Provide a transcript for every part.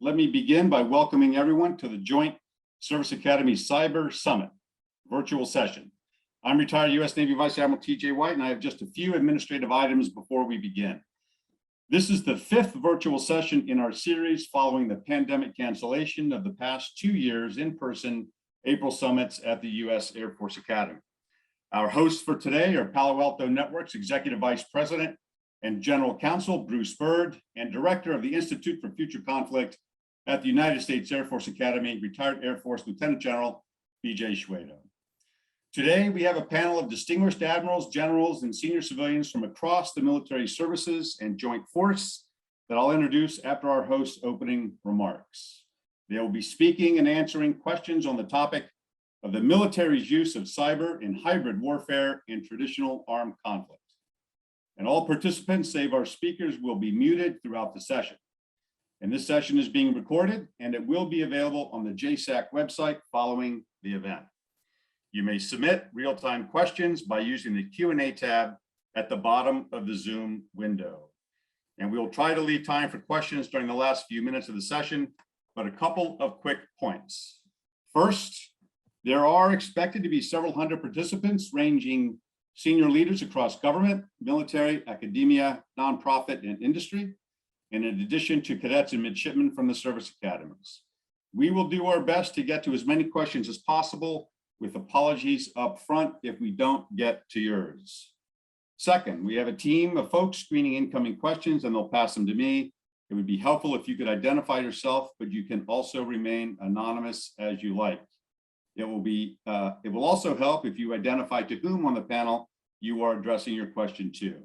Let me begin by welcoming everyone to the Joint Service Academy Cyber Summit virtual session. I'm retired U.S. Navy Vice Admiral T.J. White, and I have just a few administrative items before we begin. This is the fifth virtual session in our series following the pandemic cancellation of the past 2 years in-person April summits at the U.S. Air Force Academy. Our hosts for today are Palo Alto Networks Executive Vice President and General Counsel Bruce Byrd, and Director of the Institute for Future Conflict at the United States Air Force Academy, retired Air Force Lieutenant General B.J. Shwedo. Today, we have a panel of distinguished admirals, generals, and senior civilians from across the military services and joint force that I'll introduce after our host's opening remarks. They will be speaking and answering questions on the topic of the military's use of cyber in hybrid warfare and traditional armed conflict. And all participants, save our speakers, will be muted throughout the session. And this session is being recorded, and it will be available on the JSAC website following the event. You may submit real-time questions by using the Q&A tab at the bottom of the Zoom window. And we will try to leave time for questions during the last few minutes of the session, but a couple of quick points. First, there are expected to be several hundred participants ranging senior leaders across government, military, academia, nonprofit, and industry, and in addition to cadets and midshipmen from the service academies. We will do our best to get to as many questions as possible, with apologies up front if we don't get to yours. Second, we have a team of folks screening incoming questions, and they'll pass them to me. It would be helpful if you could identify yourself, but you can also remain anonymous as you like. It will also help if you identify to whom on the panel you are addressing your question to.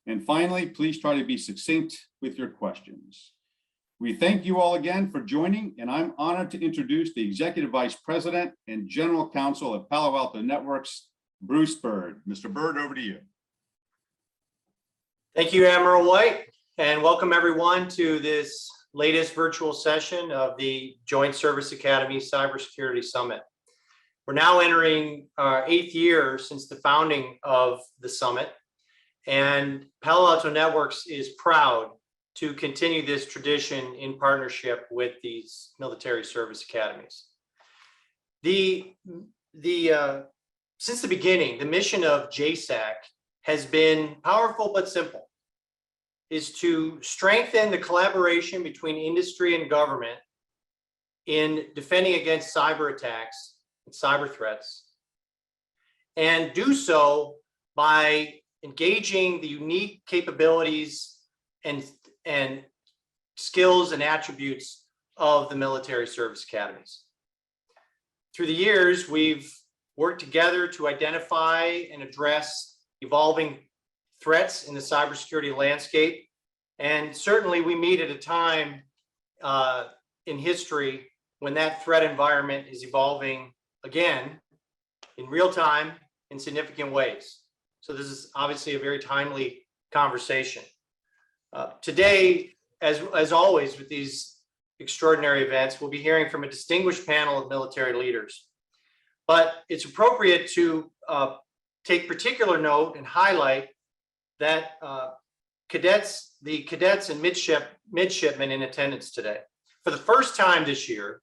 And finally, please try to be succinct with your questions. We thank you all again for joining, and I'm honored to introduce the Executive Vice President and General Counsel of Palo Alto Networks, Bruce Byrd. Mr. Byrd, over to you. Thank you, Admiral White, and welcome everyone to this latest virtual session of the Joint Service Academy Cybersecurity Summit. We're now entering our 8th year since the founding of the summit, and Palo Alto Networks is proud to continue this tradition in partnership with these military service academies. Since the beginning, the mission of JSAC has been powerful but simple, is to strengthen the collaboration between industry and government in defending against cyber attacks and cyber threats, and do so by engaging the unique capabilities and skills and attributes of the military service academies. Through the years, we've worked together to identify and address evolving threats in the cybersecurity landscape. And certainly we meet at a time in history when that threat environment is evolving again in real time in significant ways. So this is obviously a very timely conversation. Today, as always with these extraordinary events, we'll be hearing from a distinguished panel of military leaders. But it's appropriate to take particular note and highlight that the cadets and midshipmen in attendance today. For the first time this year,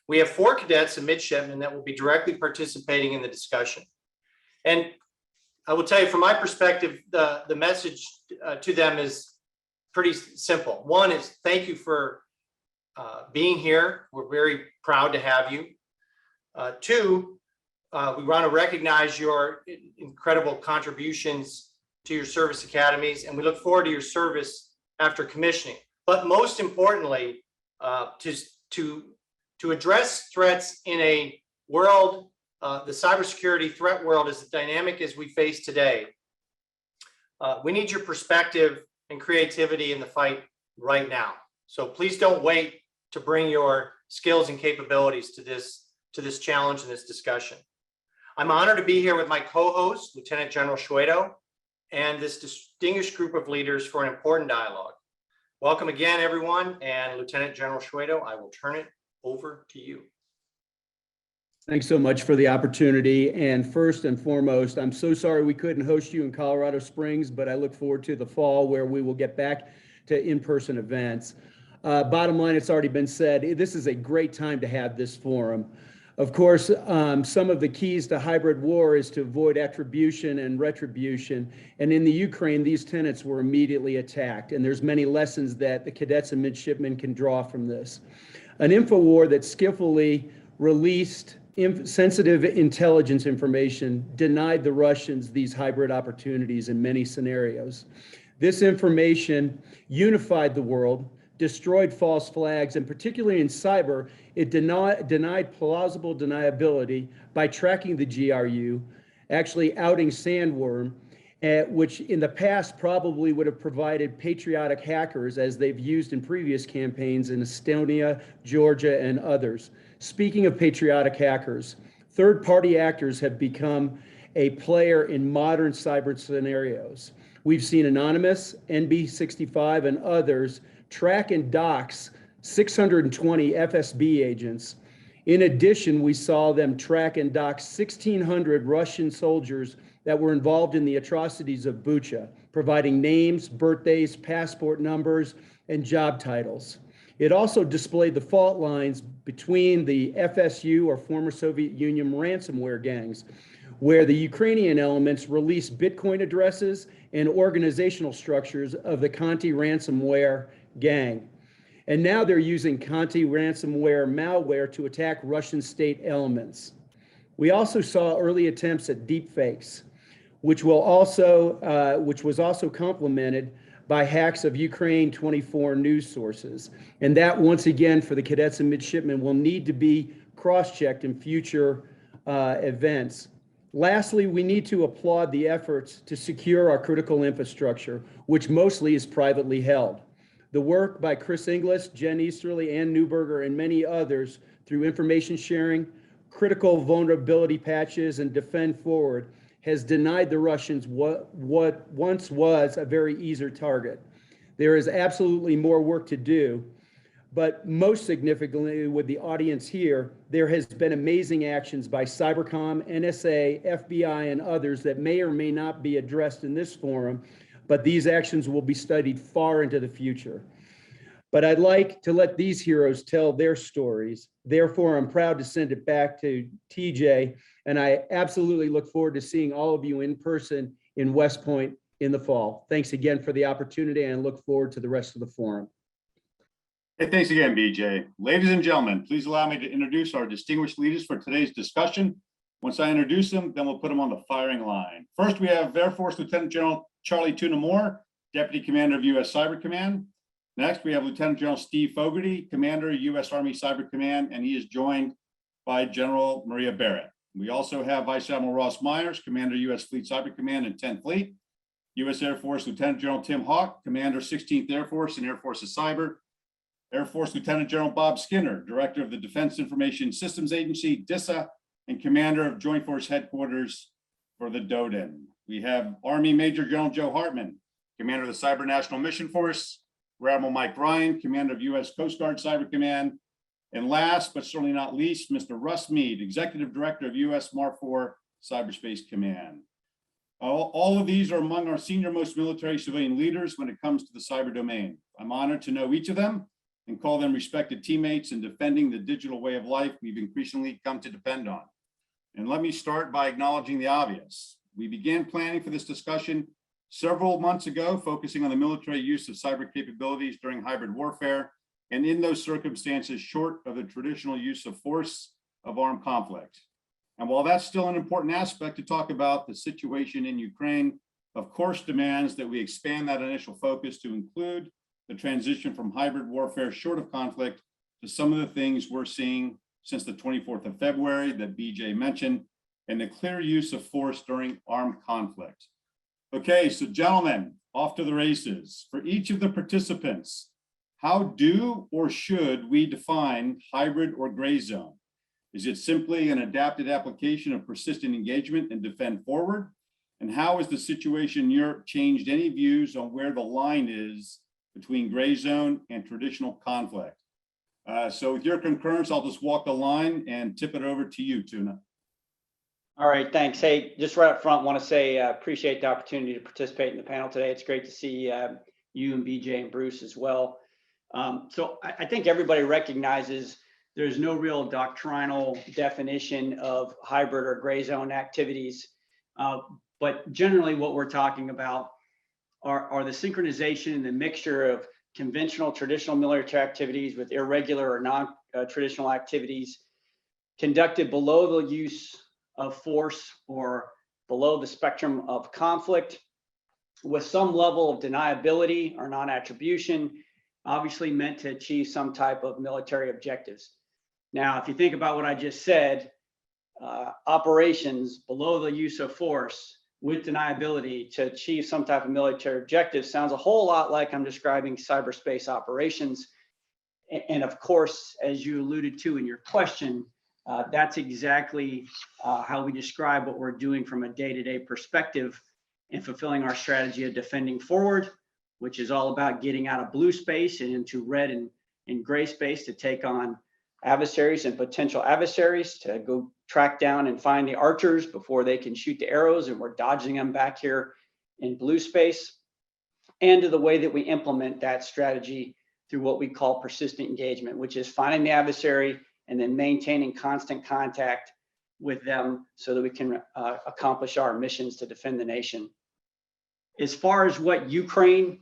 we have 4 cadets and midshipmen that will be directly participating in the discussion. And I will tell you, from my perspective, the message to them is pretty simple. One is thank you for being here. We're very proud to have you. 2, we want to recognize your incredible contributions to your service academies, and we look forward to your service after commissioning. But most importantly, to address threats in a world, the cybersecurity threat world is as dynamic as we face today. We need your perspective and creativity in the fight right now. So please don't wait to bring your skills and capabilities to this challenge and this discussion. I'm honored to be here with my co-host, Lieutenant General Shwedo, and this distinguished group of leaders for an important dialogue. Welcome again, everyone, and Lieutenant General Shwedo, I will turn it over to you. Thanks so much for the opportunity. And first and foremost, I'm so sorry we couldn't host you in Colorado Springs, but I look forward to the fall where we will get back to in-person events. Bottom line, it's already been said, this is a great time to have this forum. Of course, some of the keys to hybrid war is to avoid attribution and retribution. And in the Ukraine, these tenets were immediately attacked. And there's many lessons that the cadets and midshipmen can draw from this. An info war that skillfully released sensitive intelligence information denied the Russians these hybrid opportunities in many scenarios. This information unified the world, destroyed false flags, and particularly in cyber, it denied plausible deniability by tracking the GRU, actually outing Sandworm, which in the past probably would have provided patriotic hackers as they've used in previous campaigns in Estonia, Georgia, and others. Speaking of patriotic hackers, third-party actors have become a player in modern cyber scenarios. We've seen Anonymous, NB65, and others track and dox 620 FSB agents. In addition, we saw them track and dox 1,600 Russian soldiers that were involved in the atrocities of Bucha, providing names, birthdays, passport numbers, and job titles. It also displayed the fault lines between the FSU, or former Soviet Union, ransomware gangs, where the Ukrainian elements released Bitcoin addresses and organizational structures of the Conti ransomware gang. And now they're using Conti ransomware malware to attack Russian state elements. We also saw early attempts at deepfakes, which was also complemented by hacks of Ukraine 24 news sources. And that, once again, for the cadets and midshipmen, will need to be cross-checked in future events. Lastly, we need to applaud the efforts to secure our critical infrastructure, which mostly is privately held. The work by Chris Inglis, Jen Easterly, Ann Newberger, and many others through information sharing, critical vulnerability patches, and Defend Forward has denied the Russians what once was a very easy target. There is absolutely more work to do, but most significantly with the audience here, there has been amazing actions by Cybercom, NSA, FBI, and others that may or may not be addressed in this forum, but these actions will be studied far into the future. But I'd like to let these heroes tell their stories. Therefore, I'm proud to send it back to TJ, and I absolutely look forward to seeing all of you in person in West Point in the fall. Thanks again for the opportunity, and I look forward to the rest of the forum. Hey, thanks again, BJ. Ladies and gentlemen, please allow me to introduce our distinguished leaders for today's discussion. Once I introduce them, then we'll put them on the firing line. First, we have Air Force Lieutenant General Charlie Tuna Moore, Deputy Commander of U.S. Cyber Command. Next, we have Lieutenant General Steve Fogarty, Commander, U.S. Army Cyber Command, and he is joined by General Maria Barrett. We also have Vice Admiral Ross Myers, Commander, U.S. Fleet Cyber Command and 10th Fleet. U.S. Air Force Lieutenant General Tim Hawk, Commander, 16th Air Force and Air Forces Cyber. Air Force Lieutenant General Bob Skinner, Director of the Defense Information Systems Agency, DISA, and Commander of Joint Force Headquarters for the DODIN. We have Army Major General Joe Hartman, Commander of the Cyber National Mission Force, Rear Admiral Mike Ryan, Commander of U.S. Coast Guard Cyber Command, and last but certainly not least, Mr. Russ Mead, Executive Director of U.S. MAR-4 Cyberspace Command. All of these are among our senior-most military civilian leaders when it comes to the cyber domain. I'm honored to know each of them and call them respected teammates in defending the digital way of life we've increasingly come to depend on. And let me start by acknowledging the obvious. We began planning for this discussion several months ago, focusing on the military use of cyber capabilities during hybrid warfare, and in those circumstances, short of the traditional use of force of armed conflict. And while that's still an important aspect to talk about, the situation in Ukraine, of course, demands that we expand that initial focus to include the transition from hybrid warfare short of conflict to some of the things we're seeing since the 24th of February that BJ mentioned, and the clear use of force during armed conflict. Okay, so gentlemen, off to the races. For each of the participants, how do or should we define hybrid or gray zone? Is it simply an adapted application of persistent engagement and defend forward? And how has the situation in Europe changed any views on where the line is between gray zone and traditional conflict? So with your concurrence, I'll just walk the line and tip it over to you, Tuna. All right, thanks. Hey, just right up front, want to say appreciate the opportunity to participate in the panel today. It's great to see you and BJ and Bruce as well. So I think everybody recognizes there's no real doctrinal definition of hybrid or gray zone activities. But generally what we're talking about are the synchronization and the mixture of conventional traditional military activities with irregular or non-traditional activities conducted below the use of force or below the spectrum of conflict with some level of deniability or non-attribution, obviously meant to achieve some type of military objectives. Now, if you think about what I just said, operations below the use of force with deniability to achieve some type of military objective sounds a whole lot like I'm describing cyberspace operations. And of course, as you alluded to in your question, that's exactly how we describe what we're doing from a day-to-day perspective in fulfilling our strategy of defending forward, which is all about getting out of blue space and into red and gray space to take on adversaries and potential adversaries, to go track down and find the archers before they can shoot the arrows, and we're dodging them back here in blue space, and to the way that we implement that strategy through what we call persistent engagement, which is finding the adversary and then maintaining constant contact with them so that we can accomplish our missions to defend the nation. As far as what Ukraine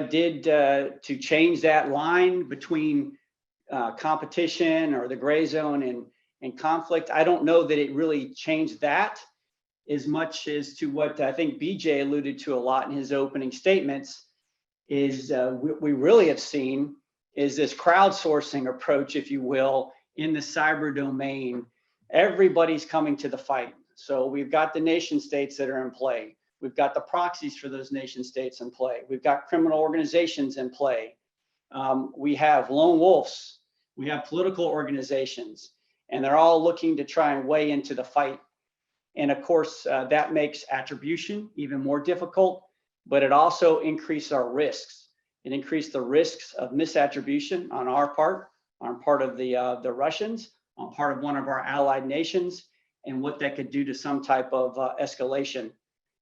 did to change that line between competition or the gray zone and conflict, I don't know that it really changed that as much as to what I think BJ alluded to a lot in his opening statements is we really have seen is this crowdsourcing approach, if you will, in the cyber domain. Everybody's coming to the fight. So we've got the nation states that are in play. We've got the proxies for those nation states in play. We've got criminal organizations in play. We have lone wolves. We have political organizations, and they're all looking to try and weigh into the fight. And of course, that makes attribution even more difficult, but it also increases our risks. It increased the risks of misattribution on our part, on part of the Russians, on part of one of our allied nations, and what that could do to some type of escalation.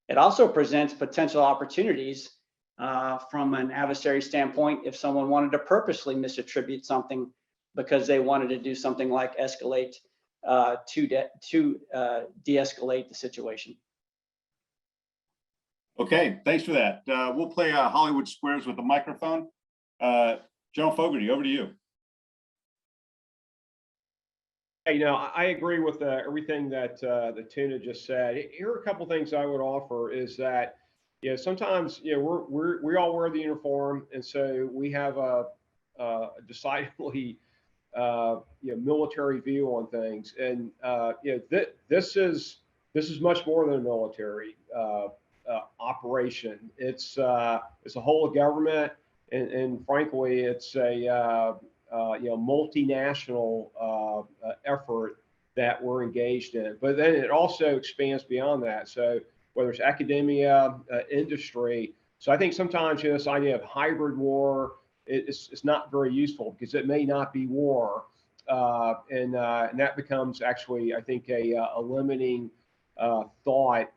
It also presents potential opportunities from an adversary standpoint if someone wanted to purposely misattribute something because they wanted to do something like escalate to de-escalate the situation. Okay, thanks for that. We'll play Hollywood Squares with the microphone. General Fogarty, over to you. Hey, I agree with everything that Tuna just said. Here are a couple things I would offer is that, sometimes, we all wear the uniform, and so we have a decidedly, military view on things, and this is much more than a military operation. It's a whole of government, and frankly, it's a multinational effort that we're engaged in. But then it also expands beyond that. So whether it's academia, industry. So I think sometimes this idea of hybrid war it's not very useful because it may not be war, and that becomes actually, I think, a limiting thought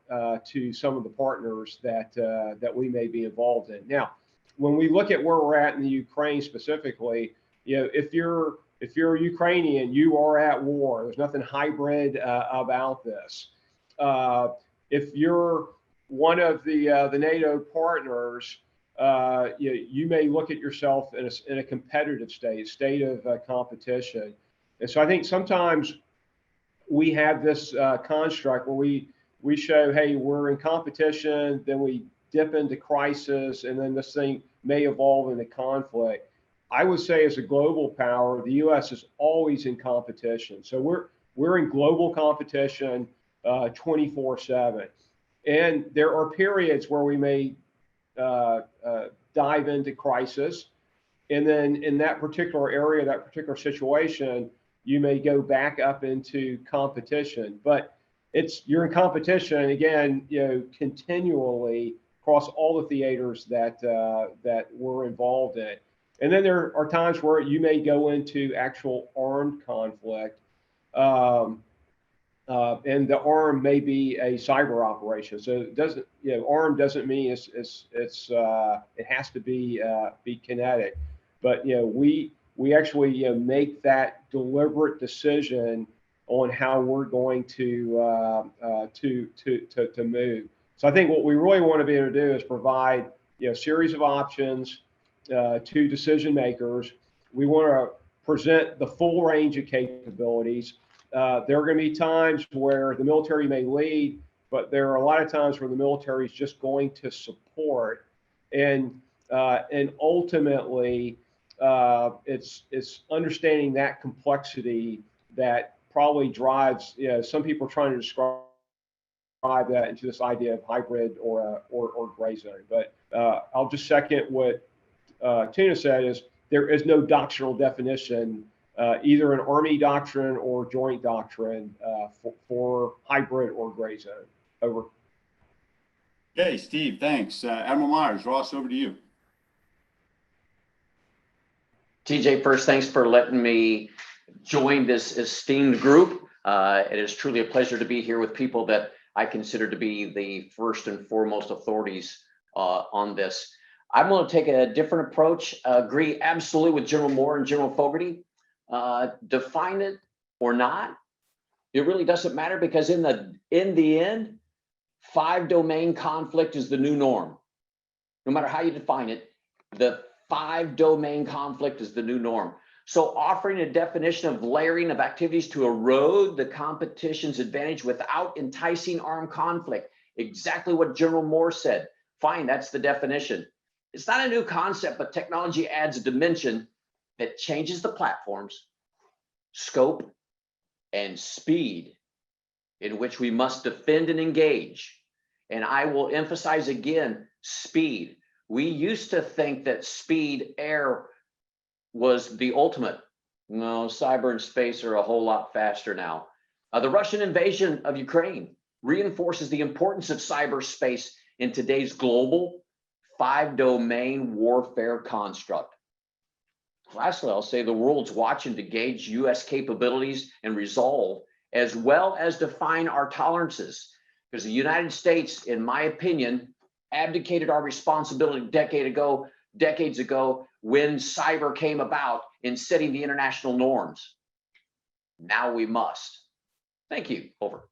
to some of the partners that we may be involved in. Now, when we look at where we're at in the Ukraine specifically, if you're Ukrainian, you are at war. There's nothing hybrid about this. If you're one of the NATO partners, you may look at yourself in a competitive state of competition. And so I think sometimes we have this construct where we show, hey, we're in competition, then we dip into crisis, and then this thing may evolve into conflict. I would say as a global power, the U.S. is always in competition. So we're in global competition 24/7. And there are periods where we may dive into crisis. And then in that particular area, that particular situation, you may go back up into competition. But you're in competition, again, continually across all the theaters that we're involved in. And then there are times where you may go into actual armed conflict. And the arm may be a cyber operation. So it doesn't, armed doesn't mean it has to be kinetic. but we actually make that deliberate decision on how we're going to move. So I think what we really want to be able to do is provide a series of options to decision makers. We want to present the full range of capabilities. There are going to be times where the military may lead, but there are a lot of times where the military is just going to support, and ultimately it's understanding that complexity that probably drives some people trying to describe that into this idea of hybrid or gray zone. But I'll just second what Tina said, is there is no doctrinal definition, either an Army doctrine or joint doctrine for hybrid or gray zone. Over. Okay, Steve, thanks. Admiral Myers, Ross, over to you. TJ, first, thanks for letting me join this esteemed group. It is truly a pleasure to be here with people that I consider to be the first and foremost authorities on this. I'm going to take a different approach. Agree absolutely with General Moore and General Fogarty. Define it or not, it really doesn't matter, because in the end, 5-domain conflict is the new norm. No matter how you define it, the 5-domain conflict is the new norm. So offering a definition of layering of activities to erode the competition's advantage without enticing armed conflict, exactly what General Moore said. Fine, that's the definition. It's not a new concept, but technology adds a dimension that changes the platforms, scope, and speed in which we must defend and engage. And I will emphasize again, speed. We used to think that speed, air, was the ultimate. No, cyber and space are a whole lot faster now. The Russian invasion of Ukraine reinforces the importance of cyberspace in today's global 5-domain warfare construct. Lastly, I'll say the world's watching to gauge U.S. capabilities and resolve, as well as define our tolerances. Because the United States, in my opinion, abdicated our responsibility decades ago when cyber came about in setting the international norms. Now we must. Thank you. Over.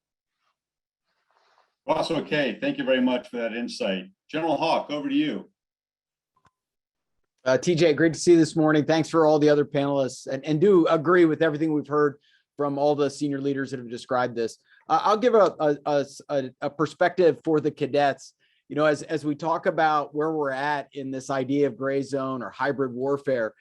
Ross, okay. Thank you very much for that insight. General Hawk, over to you. TJ, great to see you this morning. Thanks for all the other panelists, and do agree with everything we've heard from all the senior leaders that have described this. I'll give a perspective for the cadets. You know, as we talk about where we're at in this idea of gray zone or hybrid warfare,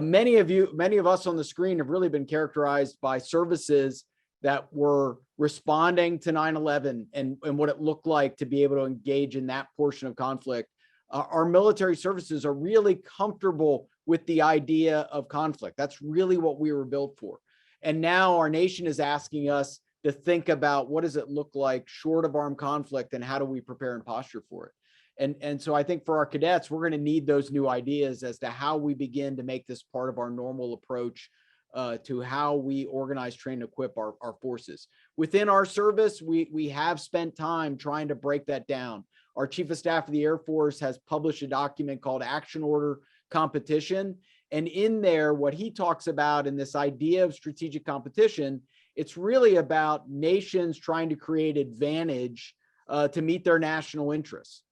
many of us on the screen have really been characterized by services that were responding to 9/11 and what it looked like to be able to engage in that portion of conflict. Our military services are really comfortable with the idea of conflict. That's really what we were built for. And now our nation is asking us to think about what does it look like short of armed conflict, and how do we prepare and posture for it. And so I think for our cadets, we're going to need those new ideas as to how we begin to make this part of our normal approach to how we organize, train, equip our forces. Within our service, we have spent time trying to break that down. Our Chief of Staff of the Air Force has published a document called Action Order Competition. And in there, what he talks about in this idea of strategic competition, it's really about nations trying to create advantage to meet their national interests.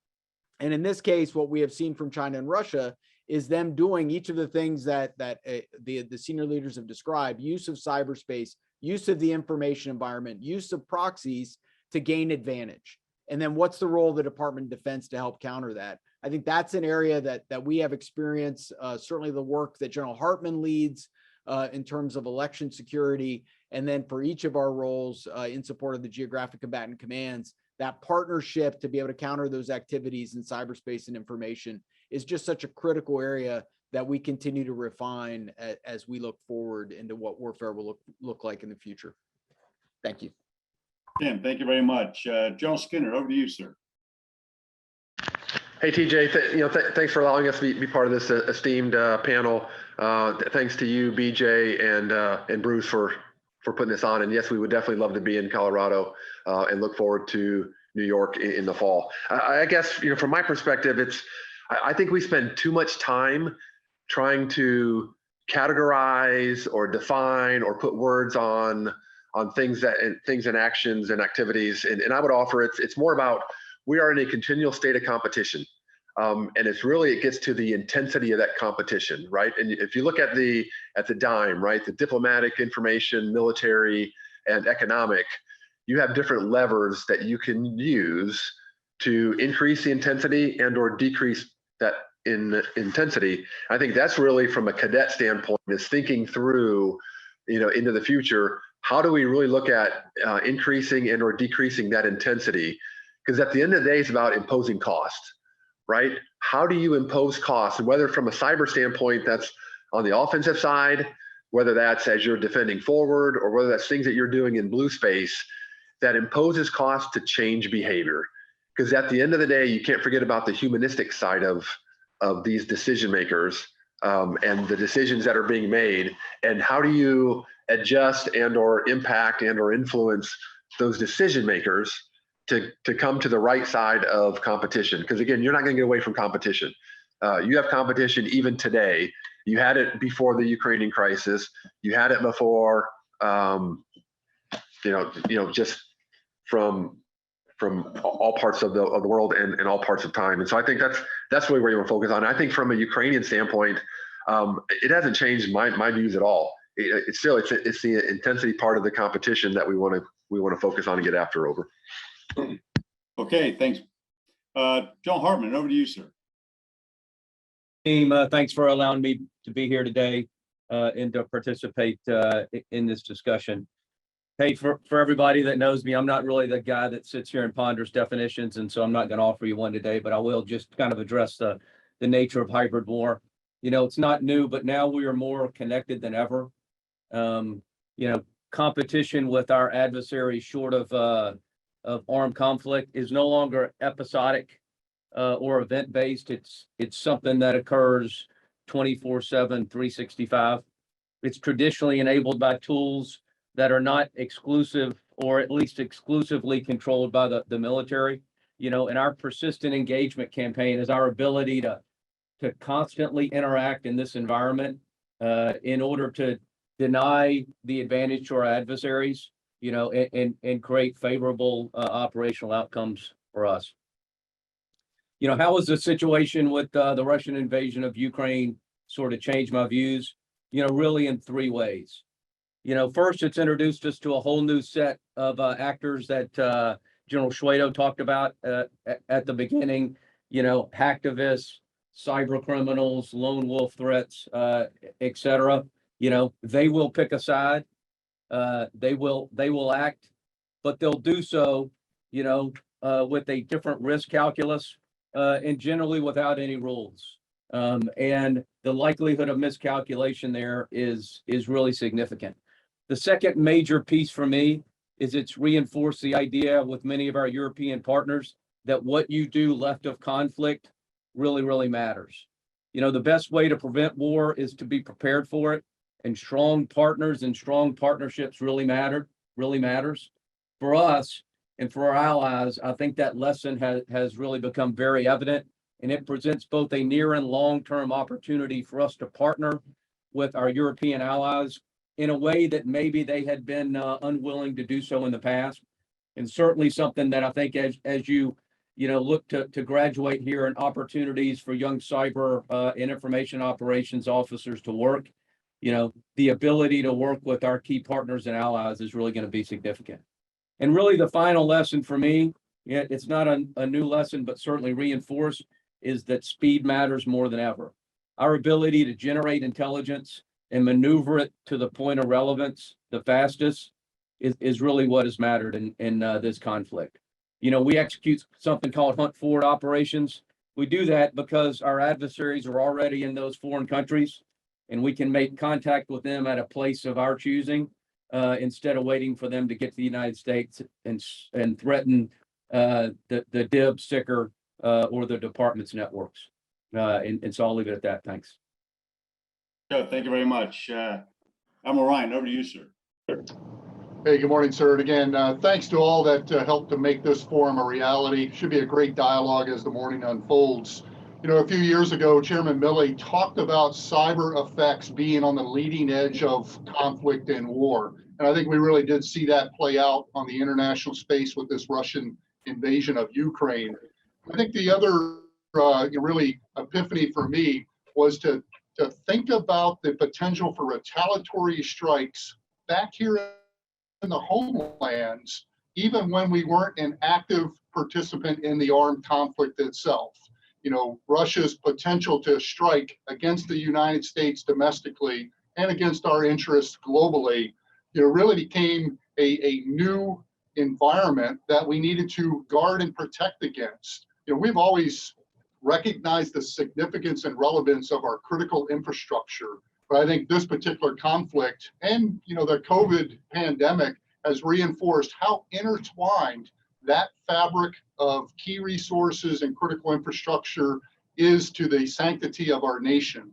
And in this case, what we have seen from China and Russia is them doing each of the things that the senior leaders have described: use of cyberspace, use of the information environment, use of proxies to gain advantage. And then what's the role of the Department of Defense to help counter that? I think that's an area that we have experience, certainly the work that General Harmon leads in terms of election security. And then for each of our roles in support of the geographic combatant commands, that partnership to be able to counter those activities in cyberspace and information is just such a critical area that we continue to refine as we look forward into what warfare will look like in the future. Thank you. Tim, thank you very much. General Skinner, over to you, sir. Hey, TJ, thanks for allowing us to be part of this esteemed panel. Thanks to you, BJ, and Bruce for putting this on. And yes, we would definitely love to be in Colorado and look forward to New York in the fall. I guess, from my perspective, I think we spend too much time trying to categorize or define or put words on things and actions and activities. And I would offer it's more about, we are in a continual state of competition. And it gets to the intensity of that competition, right? And if you look at the dime, right, the diplomatic, information, military, and economic, you have different levers that you can use to increase the intensity and or decrease that in intensity. I think that's really, from a cadet standpoint, is thinking through, into the future, how do we really look at increasing and or decreasing that intensity? Because at the end of the day, it's about imposing cost, right? How do you impose costs? And whether from a cyber standpoint, that's on the offensive side, whether that's as you're defending forward, or whether that's things that you're doing in blue space, that imposes cost to change behavior. Because at the end of the day, you can't forget about the humanistic side of these decision makers and the decisions that are being made, and how do you adjust and or impact and or influence those decision makers to come to the right side of competition. Because again, you're not going to get away from competition. You have competition even today. You had it before the Ukrainian crisis. You had it before, just from all parts of the world and all parts of time. And so I think that's really where you want to focus on. I think from a Ukrainian standpoint, it hasn't changed my views at all. It's the intensity part of the competition that we want to focus on and get after over. Okay, thanks. John Hartman, over to you, sir. Team, thanks for allowing me to be here today and to participate in this discussion. Hey, for everybody that knows me, I'm not really the guy that sits here and ponders definitions, and so I'm not going to offer you one today, but I will just kind of address the nature of hybrid war. It's not new, but now we are more connected than ever. Competition with our adversaries, short of armed conflict, is no longer episodic or event-based. It's something that occurs 24/7, 365. It's traditionally enabled by tools that are not exclusive, or at least exclusively controlled by the military. And our persistent engagement campaign is our ability to constantly interact in this environment in order to deny the advantage to our adversaries, and create favorable operational outcomes for us. How has the situation with the Russian invasion of Ukraine sort of changed my views? Really in three ways. First, it's introduced us to a whole new set of actors that General Schwedo talked about at the beginning. Hacktivists, cyber criminals, lone wolf threats, etc. They will pick a side. They will act, but they'll do so, with a different risk calculus, and generally without any rules. And the likelihood of miscalculation there is really significant. The second major piece for me is it's reinforced the idea with many of our European partners that what you do left of conflict really, really matters. The best way to prevent war is to be prepared for it, and strong partners and strong partnerships really matters. For us and for our allies, I think that lesson has really become very evident, and it presents both a near and long-term opportunity for us to partner with our European allies in a way that maybe they had been unwilling to do so in the past. And certainly something that I think as you look to graduate here, and opportunities for young cyber and information operations officers to work, the ability to work with our key partners and allies is really going to be significant. And really the final lesson for me, it's not a new lesson, but certainly reinforced, is that speed matters more than ever. Our ability to generate intelligence and maneuver it to the point of relevance the fastest is really what has mattered in this conflict. We execute something called hunt forward operations. We do that because our adversaries are already in those foreign countries, and we can make contact with them at a place of our choosing, instead of waiting for them to get to the United States and threaten the DIB, SICR, or the department's networks. And so I'll leave it at that. Thanks. Good, thank you very much. Admiral Ryan, over to you, sir. Hey, good morning, sir. And again, thanks to all that helped to make this forum a reality. Should be a great dialogue as the morning unfolds. a few years ago, Chairman Milley talked about cyber effects being on the leading edge of conflict and war. And I think we really did see that play out on the international space with this Russian invasion of Ukraine. I think the other really epiphany for me was to think about the potential for retaliatory strikes back here in the homelands, even when we weren't an active participant in the armed conflict itself. Russia's potential to strike against the United States domestically and against our interests globally, really became a new environment that we needed to guard and protect against. We've always recognized the significance and relevance of our critical infrastructure, but I think this particular conflict and the COVID pandemic has reinforced how intertwined that fabric of key resources and critical infrastructure is to the sanctity of our nation.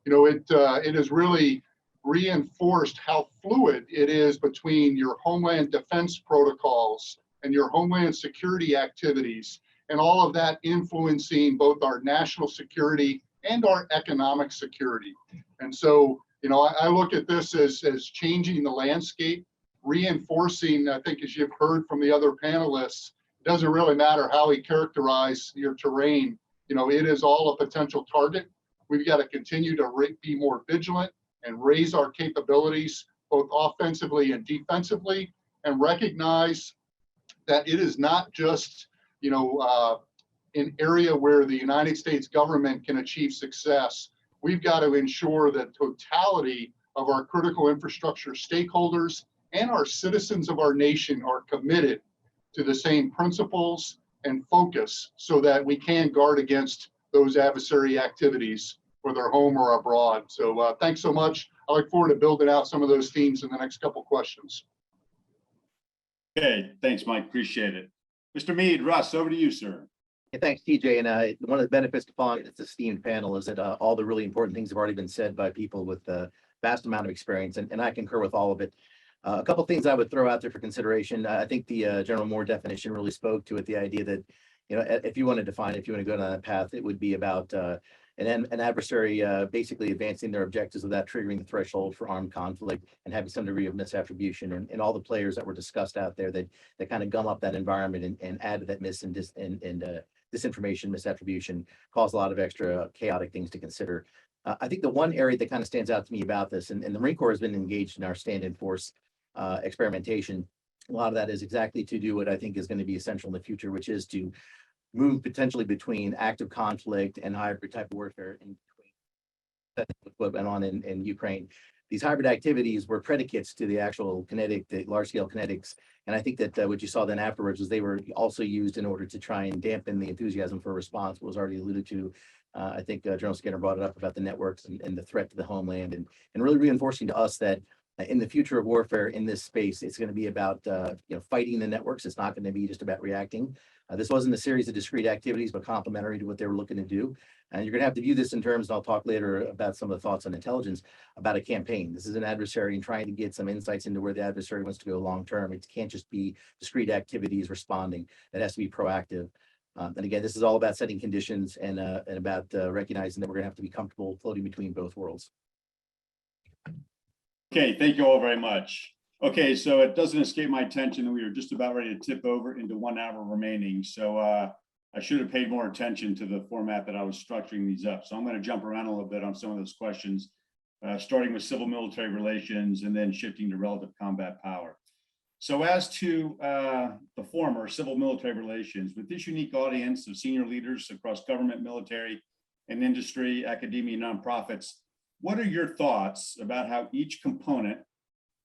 It has really reinforced how fluid it is between your homeland defense protocols and your homeland security activities, and all of that influencing both our national security and our economic security. And so, I look at this as changing the landscape, reinforcing, I think, as you've heard from the other panelists, it doesn't really matter how we characterize your terrain. It is all a potential target. We've got to continue to be more vigilant and raise our capabilities, both offensively and defensively, and recognize that it is not just, an area where the United States government can achieve success. We've got to ensure that totality of our critical infrastructure stakeholders and our citizens of our nation are committed to the same principles and focus so that we can guard against those adversary activities, whether home or abroad. So thanks so much. I look forward to building out some of those themes in the next couple questions. Okay, thanks, Mike. Appreciate it. Mr. Mead, Russ, over to you, sir. Yeah, thanks, TJ. And one of the benefits to following this esteemed panel is that all the really important things have already been said by people with a vast amount of experience, and I concur with all of it. A couple of things I would throw out there for consideration. I think the General Moore definition really spoke to it, the idea that, if you want to define it, if you want to go down that path, it would be about an adversary basically advancing their objectives without triggering the threshold for armed conflict and having some degree of misattribution, and all the players that were discussed out there that kind of gum up that environment and add to that disinformation, misattribution, cause a lot of extra chaotic things to consider. I think the one area that kind of stands out to me about this, and the Marine Corps has been engaged in our stand-in force experimentation. A lot of that is exactly to do what I think is going to be essential in the future, which is to move potentially between active conflict and hybrid type of warfare in between what went on in Ukraine. These hybrid activities were predicates to the actual the large-scale kinetics. And I think that what you saw then afterwards was they were also used in order to try and dampen the enthusiasm for response, what was already alluded to. I think General Skinner brought it up about the networks and the threat to the homeland, and really reinforcing to us that in the future of warfare in this space, it's going to be about fighting the networks. It's not going to be just about reacting. This wasn't a series of discrete activities, but complementary to what they were looking to do. And you're going to have to view this in terms, and I'll talk later about some of the thoughts on intelligence, about a campaign. This is an adversary and trying to get some insights into where the adversary wants to go long term. It can't just be discrete activities responding. It has to be proactive. And again, this is all about setting conditions and about recognizing that we're going to have to be comfortable floating between both worlds. Okay, thank you all very much. Okay, so it doesn't escape my attention that we are just about ready to tip over into 1 hour remaining. So I should have paid more attention to the format that I was structuring these up. So I'm going to jump around a little bit on some of those questions, starting with civil military relations and then shifting to relative combat power. So as to the former, civil military relations, with this unique audience of senior leaders across government, military, and industry, academia, nonprofits, what are your thoughts about how each component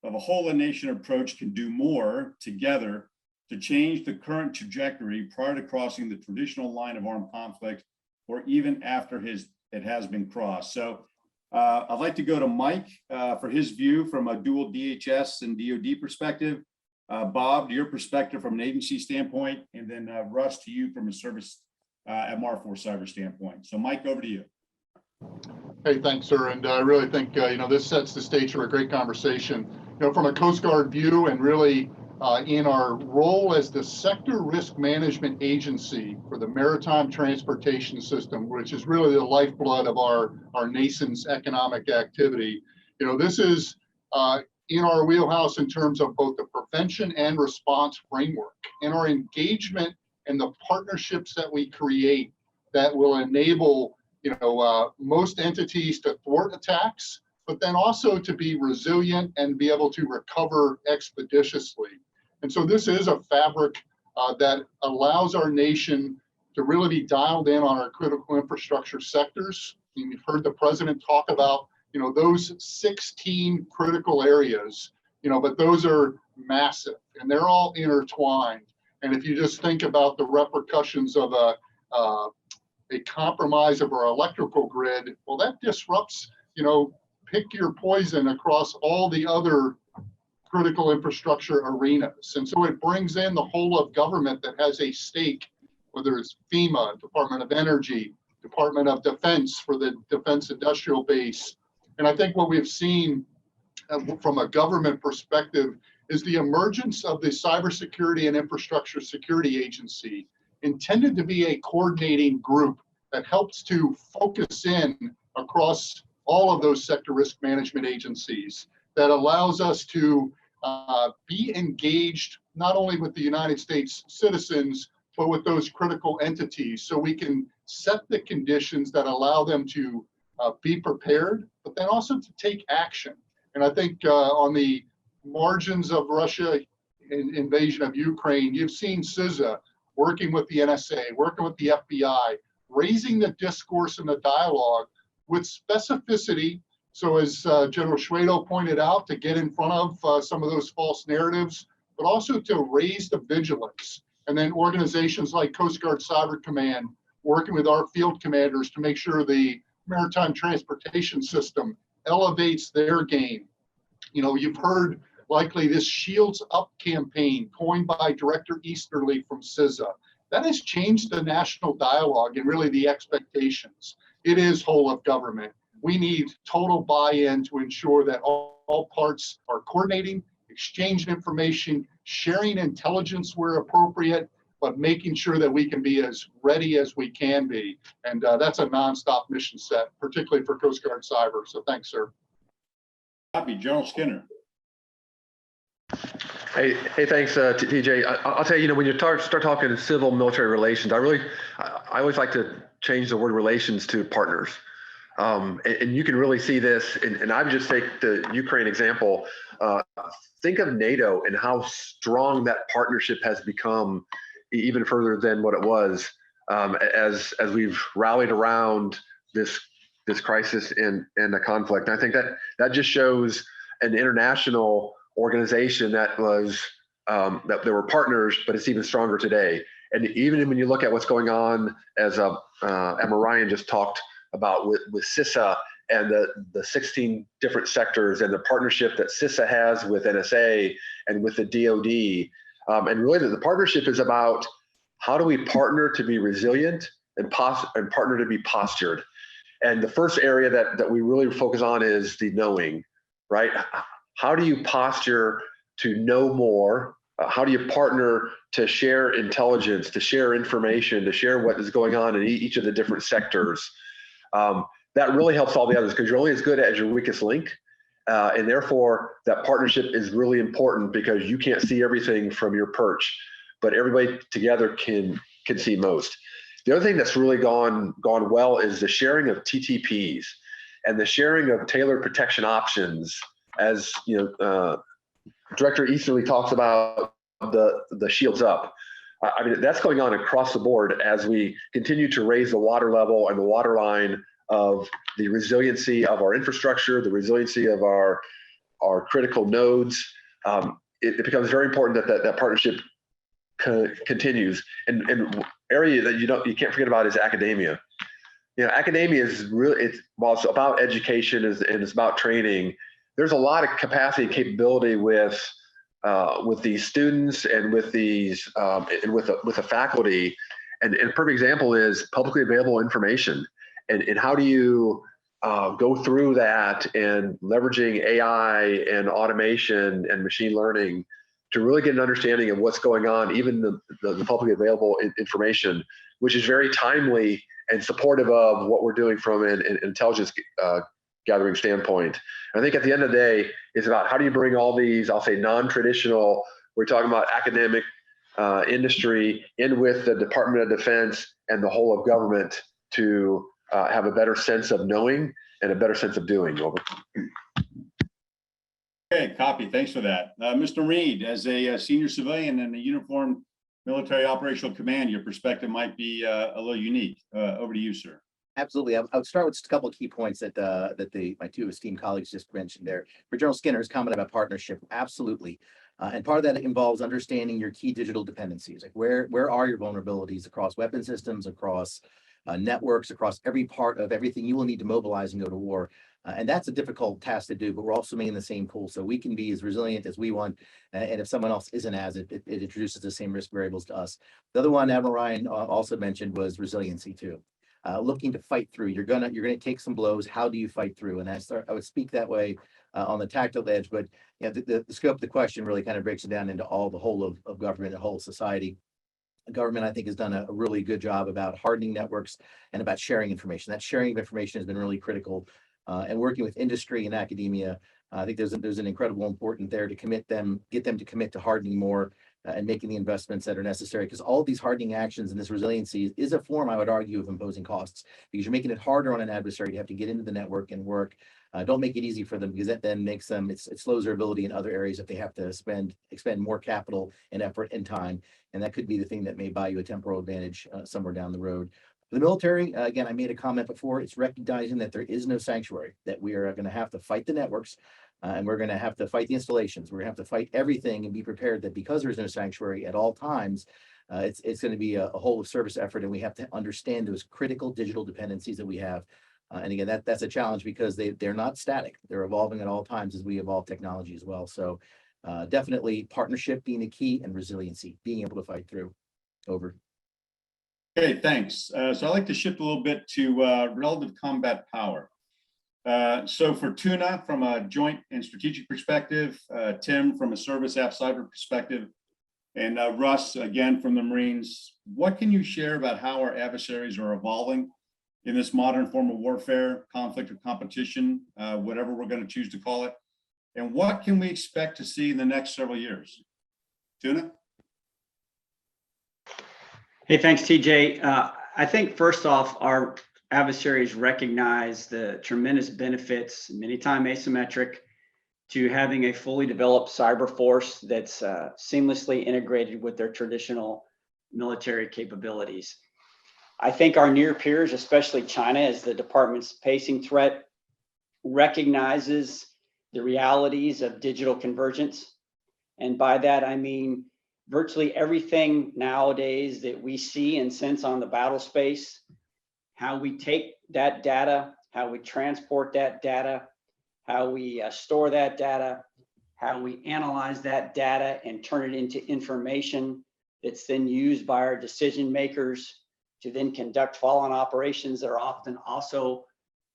of a whole of nation approach can do more together to change the current trajectory prior to crossing the traditional line of armed conflict, or even after it has been crossed? So I'd like to go to Mike for his view from a dual DHS and DoD perspective. Bob, to your perspective from an agency standpoint, and then Russ, to you from a service at MARFOR cyber standpoint. So Mike, over to you. Hey, thanks, sir. And I really think, this sets the stage for a great conversation. From a Coast Guard view and really in our role as the sector risk management agency for the maritime transportation system, which is really the lifeblood of our nascent's economic activity. You know, this is in our wheelhouse in terms of both the prevention and response framework and our engagement and the partnerships that we create that will enable, most entities to thwart attacks, but then also to be resilient and be able to recover expeditiously. And so this is a fabric that allows our nation to really be dialed in on our critical infrastructure sectors. And you've heard the president talk about, those 16 critical areas, but those are massive and they're all intertwined. And if you just think about the repercussions of a compromise of our electrical grid, well, that disrupts, pick your poison across all the other critical infrastructure arenas. And so it brings in the whole of government that has a stake, whether it's FEMA, Department of Energy, Department of Defense for the Defense Industrial Base. And I think what we've seen from a government perspective is the emergence of the Cybersecurity and Infrastructure Security Agency, intended to be a coordinating group that helps to focus in across all of those sector risk management agencies, that allows us to be engaged not only with the United States citizens, but with those critical entities, so we can set the conditions that allow them to be prepared, but then also to take action. And I think on the margins of Russia invasion of Ukraine, you've seen CISA working with the NSA, working with the FBI, raising the discourse and the dialogue with specificity. So as General Schwedo pointed out, to get in front of some of those false narratives, but also to raise the vigilance. And then organizations like Coast Guard Cyber Command, working with our field commanders to make sure the maritime transportation system elevates their game. You've heard likely this Shields Up campaign coined by Director Easterly from CISA. That has changed the national dialogue and really the expectations. It is whole of government. We need total buy-in to ensure that all parts are coordinating, exchanging information, sharing intelligence where appropriate, but making sure that we can be as ready as we can be. And that's a nonstop mission set, particularly for Coast Guard Cyber. So thanks, sir. Copy, General Skinner. Hey, thanks, TJ. I'll tell you, when you start talking civil military relations, I always like to change the word relations to partners. And you can really see this, and I would just take the Ukraine example. Think of NATO and how strong that partnership has become, even further than what it was, as we've rallied around this crisis and the conflict. And I think that just shows an international organization that was that there were partners, but it's even stronger today. And even when you look at what's going on, as Emma Ryan just talked about with CISA and the 16 different sectors and the partnership that CISA has with NSA and with the DoD, and really the partnership is about how do we partner to be resilient and partner to be postured. And the first area that we really focus on is the knowing, right? How do you posture to know more? How do you partner to share intelligence, to share information, to share what is going on in each of the different sectors? That really helps all the others, because you're only as good as your weakest link. And therefore, that partnership is really important, because you can't see everything from your perch, but everybody together can see most. The other thing that's really gone well is the sharing of TTPs and the sharing of tailored protection options. As Director Easterly talks about the Shields Up. I mean, that's going on across the board as we continue to raise the water level and the water line of the resiliency of our infrastructure, the resiliency of our critical nodes. It becomes very important that partnership continues. And area that you can't forget about is academia. Academia is really, while it's about education and it's about training, there's a lot of capacity and capability with these students and with these and with the faculty. And a perfect example is publicly available information. And how do you go through that and leveraging AI and automation and machine learning to really get an understanding of what's going on, even the publicly available information, which is very timely and supportive of what we're doing from an intelligence gathering standpoint. And I think at the end of the day, it's about how do you bring all these, I'll say, non-traditional, we're talking about academic industry in with the Department of Defense and the whole of government to have a better sense of knowing and a better sense of doing. Over. Okay, copy. Thanks for that. Mr. Reed, as a senior civilian in the uniformed military operational command, your perspective might be a little unique. Over to you, sir. Absolutely. I would start with just a couple of key points that my two esteemed colleagues just mentioned there. For General Skinner's comment about partnership, absolutely. And part of that involves understanding your key digital dependencies. Like where are your vulnerabilities across weapon systems, across networks, across every part of everything you will need to mobilize and go to war. And that's a difficult task to do, but we're all swimming in the same pool. So we can be as resilient as we want. And if someone else isn't as, it introduces the same risk variables to us. The other one Admiral Ryan also mentioned was resiliency too. Looking to fight through. You're gonna take some blows. How do you fight through? And I would speak that way on the tactical edge, but you know, the scope of the question really kind of breaks it down into the whole of government and whole society. The government, I think, has done a really good job about hardening networks and about sharing information. That sharing of information has been really critical. And working with industry and academia, I think there's an incredible important there to get them to commit to hardening more and making the investments that are necessary, because all of these hardening actions and this resiliency is a form, I would argue, of imposing costs, because you're making it harder on an adversary to have to get into the network and work. Don't make it easy for them, because that then makes them, it slows their ability in other areas if they have to expend more capital and effort and time. And that could be the thing that may buy you a temporal advantage somewhere down the road. For the military, again, I made a comment before, it's recognizing that there is no sanctuary, that we are going to have to fight the networks and we're going to have to fight the installations. We're going to have to fight everything and be prepared that because there's no sanctuary at all times, it's going to be a whole of service effort, and we have to understand those critical digital dependencies that we have. And again, that's a challenge because they're not static. They're evolving at all times as we evolve technology as well. So definitely partnership being the key, and resiliency, being able to fight through. Over. Okay, thanks. So I'd like to shift a little bit to relative combat power. So for Tuna, from a joint and strategic perspective, Tim, from a service app cyber perspective, and Russ, again, from the Marines, what can you share about how our adversaries are evolving in this modern form of warfare, conflict, or competition, whatever we're going to choose to call it? And what can we expect to see in the next several years? Tuna? Hey, thanks, TJ. I think first off, our adversaries recognize the tremendous benefits, many times asymmetric, to having a fully developed cyber force that's seamlessly integrated with their traditional military capabilities. I think our near peers, especially China, as the department's pacing threat, recognizes the realities of digital convergence. And by that, I mean virtually everything nowadays that we see and sense on the battle space, how we take that data, how we transport that data, how we store that data, how we analyze that data and turn it into information that's then used by our decision makers to then conduct follow-on operations that are often also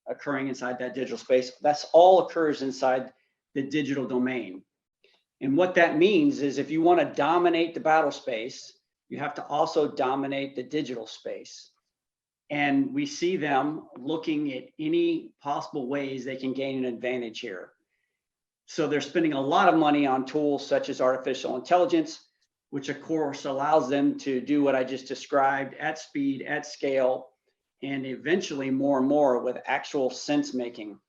occurring inside that digital space. That's all occurs inside the digital domain. And what that means is if you want to dominate the battle space, you have to also dominate the digital space. And we see them looking at any possible ways they can gain an advantage here. So they're spending a lot of money on tools such as artificial intelligence, which of course allows them to do what I just described at speed, at scale, and eventually more and more with actual sense making.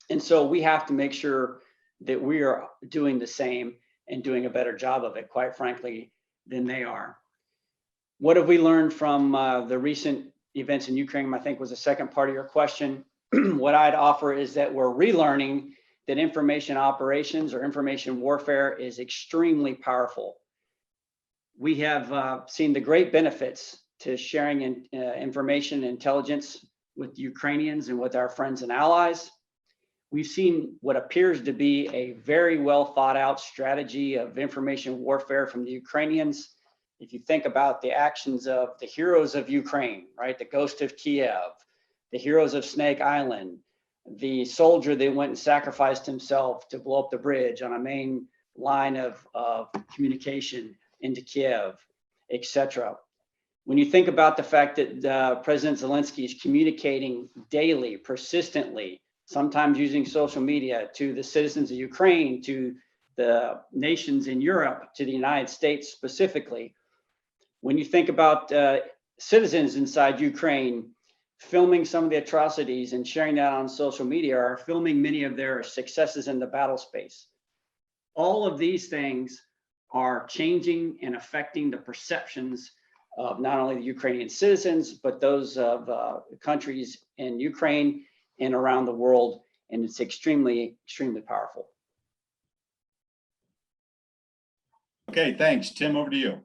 And so we have to make sure that we are doing the same and doing a better job of it, quite frankly, than they are. What have we learned from the recent events in Ukraine, I think was the second part of your question. What I'd offer is that we're relearning that information operations or information warfare is extremely powerful. We have seen the great benefits to sharing information and intelligence with Ukrainians and with our friends and allies. We've seen what appears to be a very well thought out strategy of information warfare from the Ukrainians. If you think about the actions of the heroes of Ukraine, right? The Ghost of Kiev, the heroes of Snake Island, the soldier that went and sacrificed himself to blow up the bridge on a main line of communication into Kiev, etc. When you think about the fact that President Zelensky is communicating daily, persistently, sometimes using social media to the citizens of Ukraine, to the nations in Europe, to the United States specifically. When you think about citizens inside Ukraine filming some of the atrocities and sharing that on social media, or filming many of their successes in the battle space, all of these things are changing and affecting the perceptions of not only the Ukrainian citizens, but those of countries in Ukraine and around the world. And it's extremely, extremely powerful. Okay, thanks. Tim, over to you.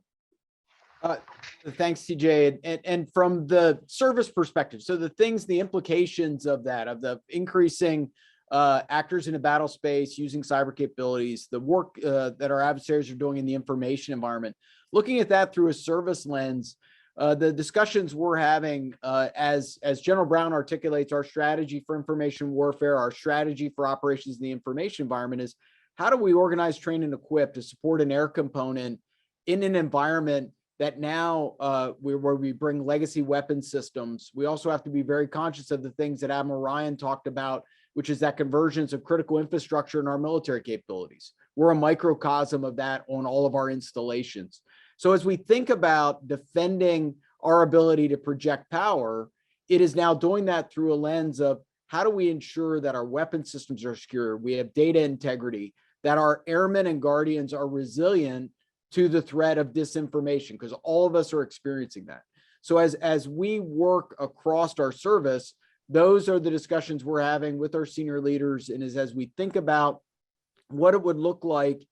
Thanks, TJ. And from the service perspective, so the things, the implications of that, of the increasing actors in a battle space using cyber capabilities, the work that our adversaries are doing in the information environment, looking at that through a service lens, the discussions we're having as General Brown articulates our strategy for information warfare, our strategy for operations in the information environment is how do we organize, train, and equip to support an air component in an environment that now where we bring legacy weapon systems. We also have to be very conscious of the things that Admiral Ryan talked about, which is that convergence of critical infrastructure in our military capabilities. We're a microcosm of that on all of our installations. So as we think about defending our ability to project power, it is now doing that through a lens of how do we ensure that our weapon systems are secure, we have data integrity, that our airmen and guardians are resilient to the threat of disinformation, because all of us are experiencing that. So as we work across our service, those are the discussions we're having with our senior leaders, and as we think about what it would look like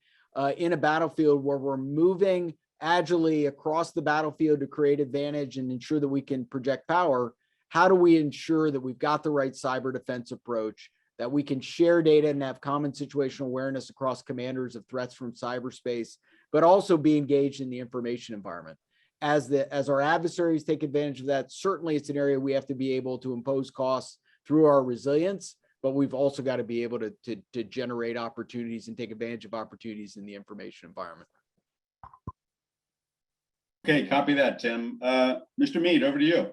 in a battlefield where we're moving agilely across the battlefield to create advantage and ensure that we can project power, how do we ensure that we've got the right cyber defense approach, that we can share data and have common situational awareness across commanders of threats from cyberspace, but also be engaged in the information environment. As our adversaries take advantage of that, certainly it's an area we have to be able to impose costs through our resilience, but we've also got to be able to generate opportunities and take advantage of opportunities in the information environment. Okay, copy that, Tim. Mr. Mead, over to you.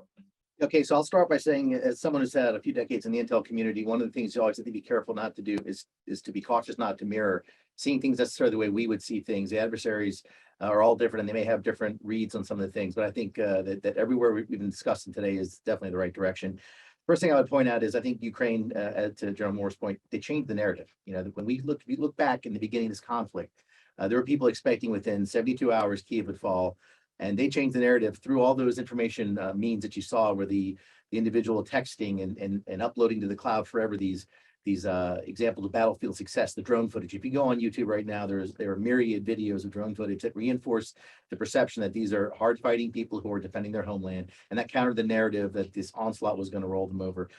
Okay, so I'll start by saying, as someone who's had a few decades in the intel community, one of the things you always have to be careful not to do is to be cautious not to mirror seeing things necessarily the way we would see things. The adversaries are all different and they may have different reads on some of the things, but I think that everywhere we've been discussing today is definitely the right direction. First thing I would point out is I think Ukraine, to General Moore's point, they changed the narrative. You know, when we look back in the beginning of this conflict, there were people expecting within 72 hours Kyiv would fall. And they changed the narrative through all those information means that you saw, where the individual texting and uploading to the cloud forever these examples of battlefield success, the drone footage. If you go on YouTube right now, there are myriad videos of drone footage that reinforce the perception that these are hard fighting people who are defending their homeland, and that countered the narrative that this onslaught was going to roll them over.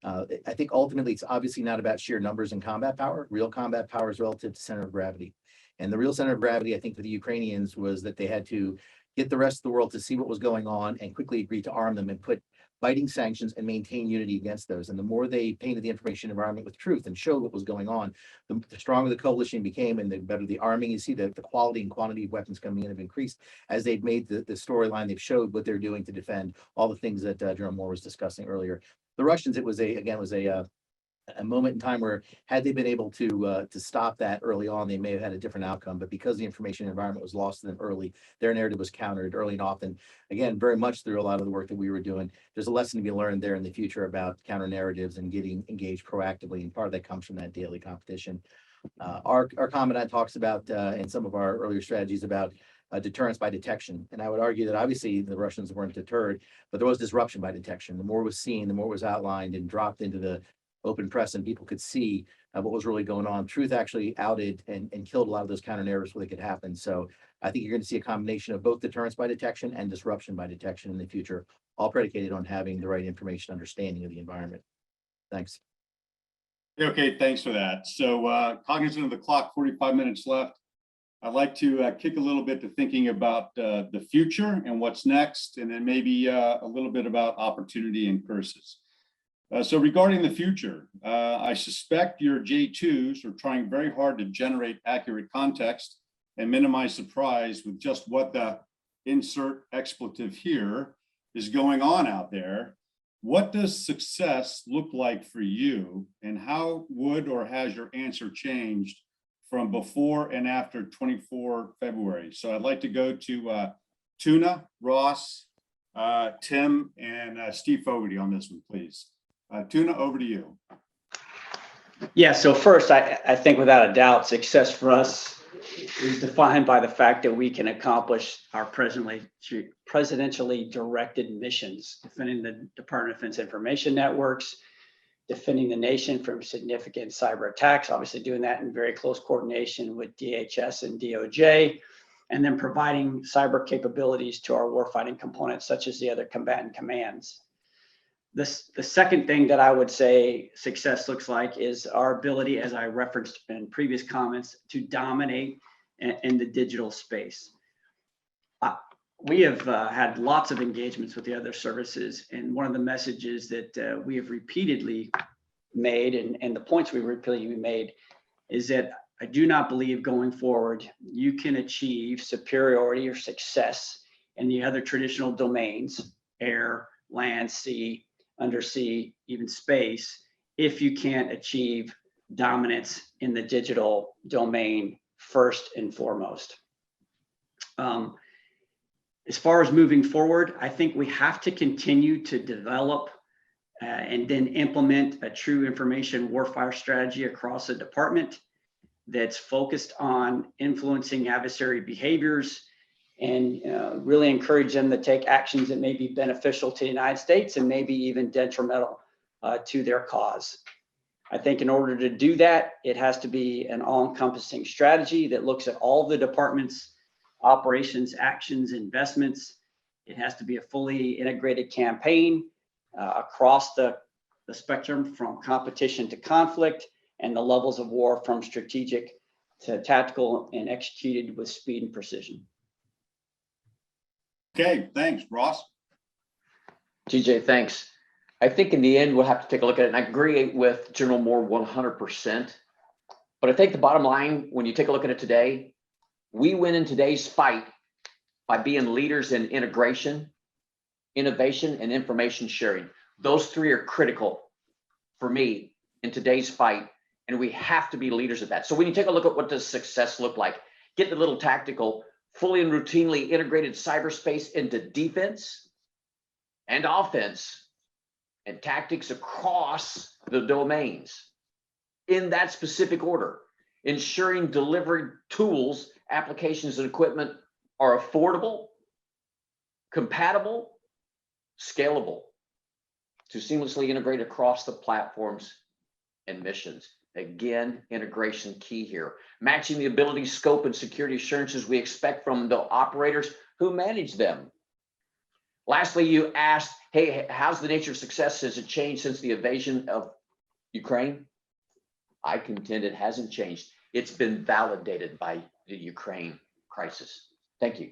I think ultimately it's obviously not about sheer numbers and combat power. Real combat power is relative to center of gravity. And the real center of gravity, I think, for the Ukrainians was that they had to get the rest of the world to see what was going on and quickly agree to arm them and put biting sanctions and maintain unity against those. And the more they painted the information environment with truth and showed what was going on, the stronger the coalition became and the better the arming. You see the quality and quantity of weapons coming in have increased as they've made the storyline. They've showed what they're doing to defend all the things that General Moore was discussing earlier. The Russians, it was a moment in time where had they been able to stop that early on, they may have had a different outcome. But because the information environment was lost to them early, their narrative was countered early and often. Again, very much through a lot of the work that we were doing. There's a lesson to be learned there in the future about counter narratives and getting engaged proactively. And part of that comes from that daily competition. Our commandant talks about in some of our earlier strategies about deterrence by detection. And I would argue that obviously the Russians weren't deterred, but there was disruption by detection. The more was seen, the more was outlined and dropped into the open press and people could see what was really going on. Truth actually outed and killed a lot of those counter narratives where they could happen. So I think you're going to see a combination of both deterrence by detection and disruption by detection in the future, all predicated on having the right information understanding of the environment. Thanks. Okay, thanks for that. So cognizant of the clock, 45 minutes left. I'd like to kick a little bit to thinking about the future and what's next, and then maybe a little bit about opportunity and curses. So regarding the future, I suspect your J2s are trying very hard to generate accurate context and minimize surprise with just what the insert expletive here is going on out there. What does success look like for you, and how would or has your answer changed from before and after 24 February? So I'd like to go to Tuna, Ross, Tim, and Steve Fogarty on this one, please. Tuna, over to you. Yeah, so first, I think without a doubt, success for us is defined by the fact that we can accomplish our presidentially directed missions, defending the Department of Defense information networks, defending the nation from significant cyber attacks, obviously doing that in very close coordination with DHS and DOJ, and then providing cyber capabilities to our warfighting components, such as the other combatant commands. The second thing that I would say success looks like is our ability, as I referenced in previous comments, to dominate in the digital space. We have had lots of engagements with the other services, and one of the messages that we have repeatedly made, and the points we repeatedly made, is that I do not believe going forward you can achieve superiority or success in the other traditional domains, air, land, sea, undersea, even space, if you can't achieve dominance in the digital domain first and foremost. As far as moving forward, I think we have to continue to develop and then implement a true information warfare strategy across the department that's focused on influencing adversary behaviors and really encourage them to take actions that may be beneficial to the United States and maybe even detrimental to their cause. I think in order to do that, it has to be an all-encompassing strategy that looks at all the department's operations, actions, investments. It has to be a fully integrated campaign across the spectrum from competition to conflict and the levels of war from strategic to tactical and executed with speed and precision. Okay, thanks, Ross. TJ, thanks. I think in the end, we'll have to take a look at it, and I agree with General Moore 100%. But I think the bottom line, when you take a look at it today, we win in today's fight by being leaders in integration, innovation, and information sharing. Those three are critical for me in today's fight, and we have to be leaders of that. So when you take a look at what does success look like, get a little tactical, fully and routinely integrated cyberspace into defense and offense and tactics across the domains in that specific order, ensuring delivered tools, applications, and equipment are affordable, compatible, scalable to seamlessly integrate across the platforms and missions. Again, integration key here. Matching the ability, scope, and security assurances we expect from the operators who manage them. Lastly, you asked, hey, how's the nature of success? Has it changed since the invasion of Ukraine? I contend it hasn't changed. It's been validated by the Ukraine crisis. Thank you.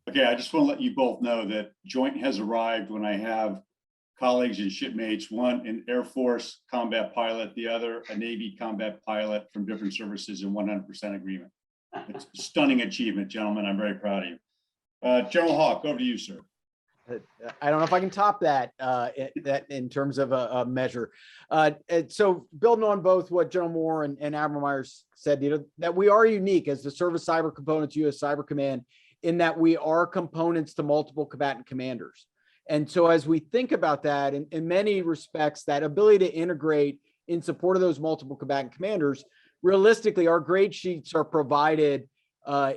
Okay, I just want to let you both know that Joint has arrived when I have colleagues and shipmates, one an Air Force combat pilot, the other a Navy combat pilot from different services in 100% agreement. It's a stunning achievement, gentlemen. I'm very proud of you. General Hawk, over to you, sir. I don't know if I can top that in terms of a measure. And so building on both what General Moore and Admiral Myers said, that we are unique as the Service Cyber Components U.S. Cyber Command in that we are components to multiple combatant commanders. And so as we think about that, in many respects, that ability to integrate in support of those multiple combatant commanders, realistically, our grade sheets are provided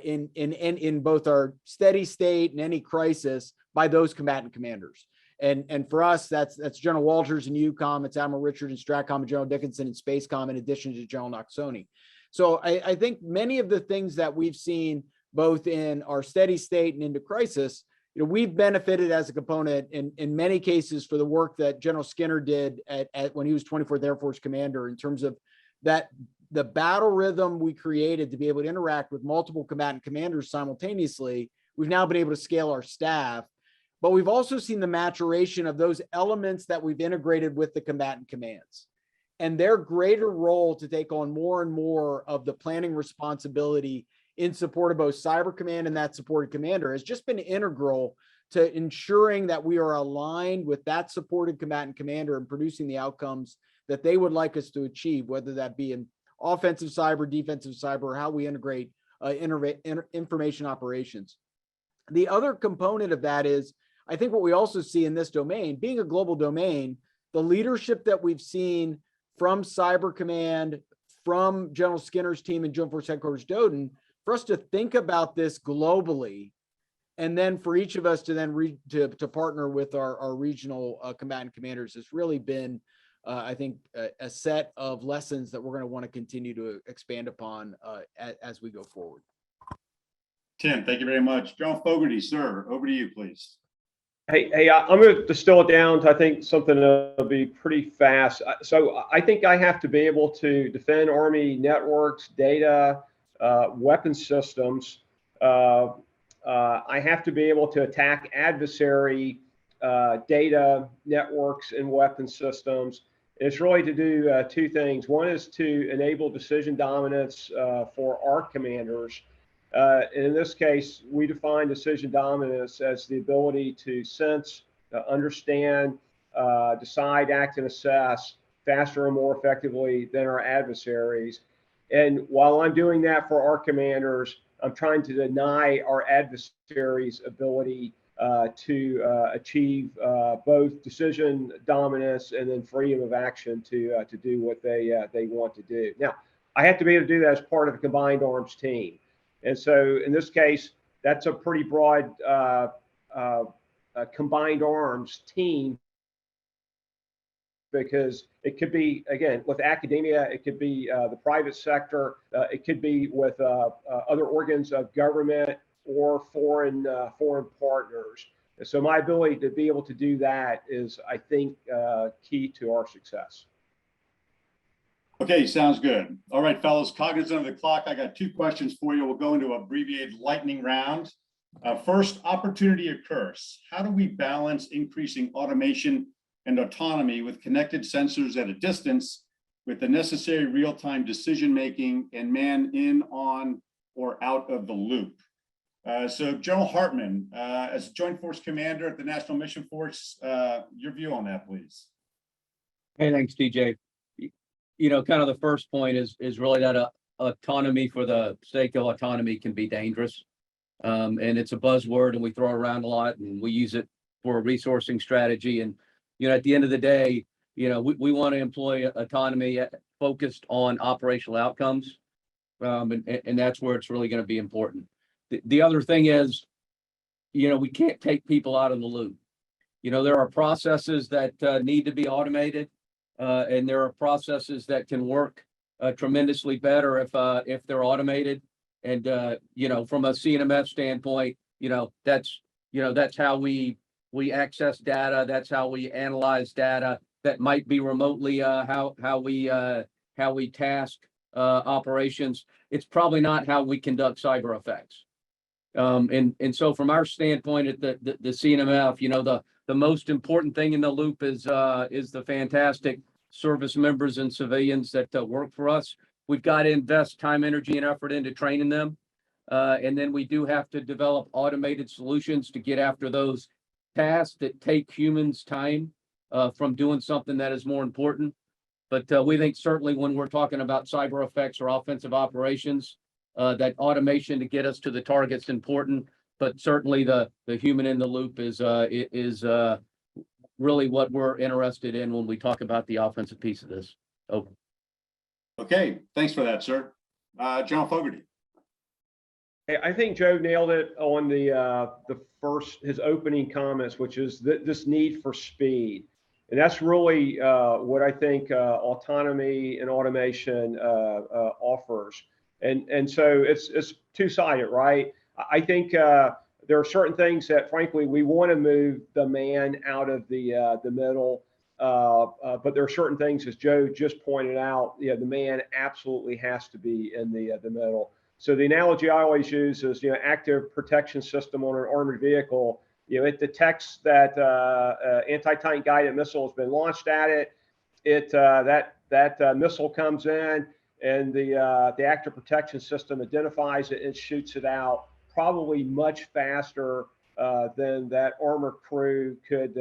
in both our steady state and any crisis by those combatant commanders. And for us, that's General Walters in EUCOM, it's Admiral Richard in STRATCOM, and General Dickinson in SpaceCom, in addition to General Noxoni. So I think many of the things that we've seen both in our steady state and into crisis, we've benefited as a component in many cases for the work that General Skinner did at when he was 24th Air Force Commander, in terms of that the battle rhythm we created to be able to interact with multiple combatant commanders simultaneously. We've now been able to scale our staff but we've also seen the maturation of those elements that we've integrated with the combatant commands and their greater role to take on more and more of the planning responsibility in support of both Cyber Command and that supported commander has just been integral to ensuring that we are aligned with that supported combatant commander and producing the outcomes that they would like us to achieve, whether that be in offensive cyber, defensive cyber, or how we integrate information operations. The other component of that is, I think what we also see in this domain, being a global domain, the leadership that we've seen from Cyber Command, from General Skinner's team and Joint Force Headquarters Doden, for us to think about this globally, and then for each of us to then to partner with our regional combatant commanders has really been, I think, a set of lessons that we're going to want to continue to expand upon as we go forward. Tim, thank you very much. John Fogarty, sir, over to you, please. Hey, I'm going to distill it down to, I think, something that'll be pretty fast. So I think I have to be able to defend Army networks, data, weapon systems. I have to be able to attack adversary data, networks, and weapon systems. It's really to do two things. One is to enable decision dominance for our commanders. And in this case, we define decision dominance as the ability to sense, understand, decide, act, and assess faster and more effectively than our adversaries. And while I'm doing that for our commanders, I'm trying to deny our adversaries' ability to achieve both decision dominance and then freedom of action to do what they want to do. Now, I have to be able to do that as part of a combined arms team. And so in this case, that's a pretty broad combined arms team, because it could be, again, with academia, it could be the private sector, it could be with other organs of government or foreign partners. And so my ability to be able to do that is, I think, key to our success. Okay, sounds good. All right, fellas, cognizant of the clock, I got two questions for you. We'll go into abbreviated lightning round. First, opportunity occurs. How do we balance increasing automation and autonomy with connected sensors at a distance with the necessary real-time decision-making and man in, on, or out of the loop? So General Hartman, as Joint Force Commander at the National Mission Force, your view on that, please. Hey, thanks, TJ. You know, kind of the first point is really that autonomy for the sake of autonomy can be dangerous. And it's a buzzword and we throw it around a lot and we use it for a resourcing strategy. And, you know, at the end of the day, you know, we want to employ autonomy focused on operational outcomes. And that's where it's really going to be important. The other thing is, you know, we can't take people out of the loop. You know, there are processes that need to be automated. And there are processes that can work tremendously better if they're automated. And you know, from a CNMF standpoint, that's how we access data. That's how we analyze data. That might be remotely how we task operations. It's probably not how we conduct cyber effects. And so from our standpoint at the CNMF, you know, the most important thing in the loop is the fantastic service members and civilians that work for us. We've got to invest time, energy, and effort into training them. And then we do have to develop automated solutions to get after those tasks that take humans time from doing something that is more important. But we think certainly when we're talking about cyber effects or offensive operations, that automation to get us to the target's important. But certainly the human in the loop is really what we're interested in when we talk about the offensive piece of this. Over. Okay, thanks for that, sir. John Fogarty. Hey, I think Joe nailed it on his opening comments, which is this need for speed. And that's really what I think autonomy and automation offers. And so it's two-sided, right? I think there are certain things that, frankly, we want to move the man out of the middle, but there are certain things, as Joe just pointed out, the man absolutely has to be in the middle. So the analogy I always use is, active protection system on an armored vehicle. It detects that anti-tank guided missile has been launched at it. That missile comes in, and the active protection system identifies it and shoots it out, probably much faster than that armored crew could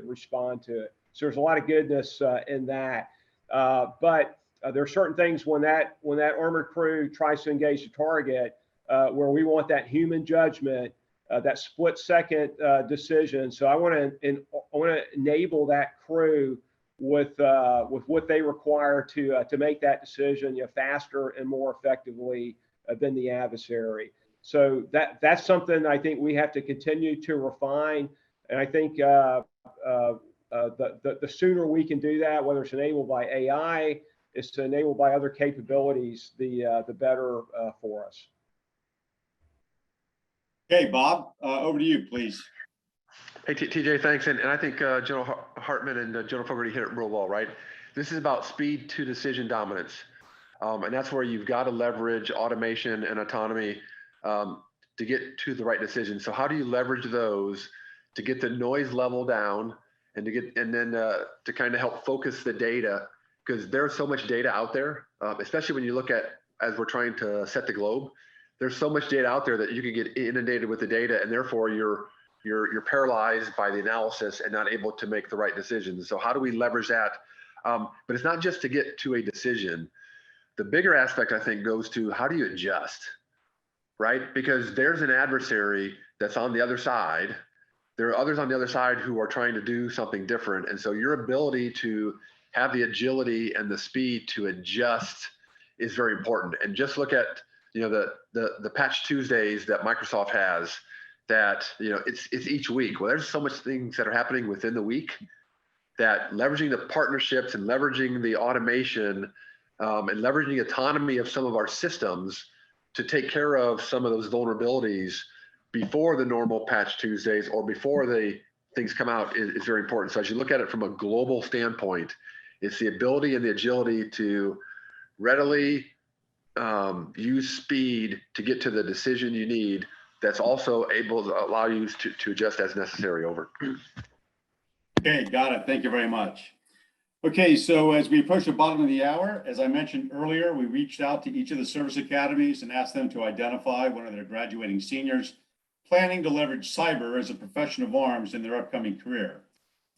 respond to it. So there's a lot of goodness in that. But there are certain things when that armored crew tries to engage the target where we want that human judgment, that split-second decision. So I want to enable that crew with what they require to make that decision faster and more effectively than the adversary. So that's something I think we have to continue to refine. And I think the sooner we can do that, whether it's enabled by AI, it's enabled by other capabilities, the better for us. Okay, Bob, over to you, please. Hey, TJ, thanks. And I think General Hartman and General Fogarty hit it real well, right? This is about speed to decision dominance. And that's where you've got to leverage automation and autonomy to get to the right decision. So how do you leverage those to get the noise level down and then to kind of help focus the data? Because there's so much data out there, especially when you look at, as we're trying to set the globe, there's so much data out there that you can get inundated with the data, and therefore you're paralyzed by the analysis and not able to make the right decisions. So how do we leverage that? But it's not just to get to a decision. The bigger aspect, I think, goes to how do you adjust, right? Because there's an adversary that's on the other side. There are others on the other side who are trying to do something different. And so your ability to have the agility and the speed to adjust is very important. And just look at the Patch Tuesdays that Microsoft has, that it's each week. Well, there's so much things that are happening within the week that leveraging the partnerships and leveraging the automation and leveraging the autonomy of some of our systems to take care of some of those vulnerabilities before the normal Patch Tuesdays or before the things come out is very important. So as you look at it from a global standpoint, it's the ability and the agility to readily use speed to get to the decision you need that's also able to allow you to adjust as necessary. Over. Okay, got it. Thank you very much. Okay, so as we approach the bottom of the hour, as I mentioned earlier, we reached out to each of the service academies and asked them to identify one of their graduating seniors planning to leverage cyber as a profession of arms in their upcoming career.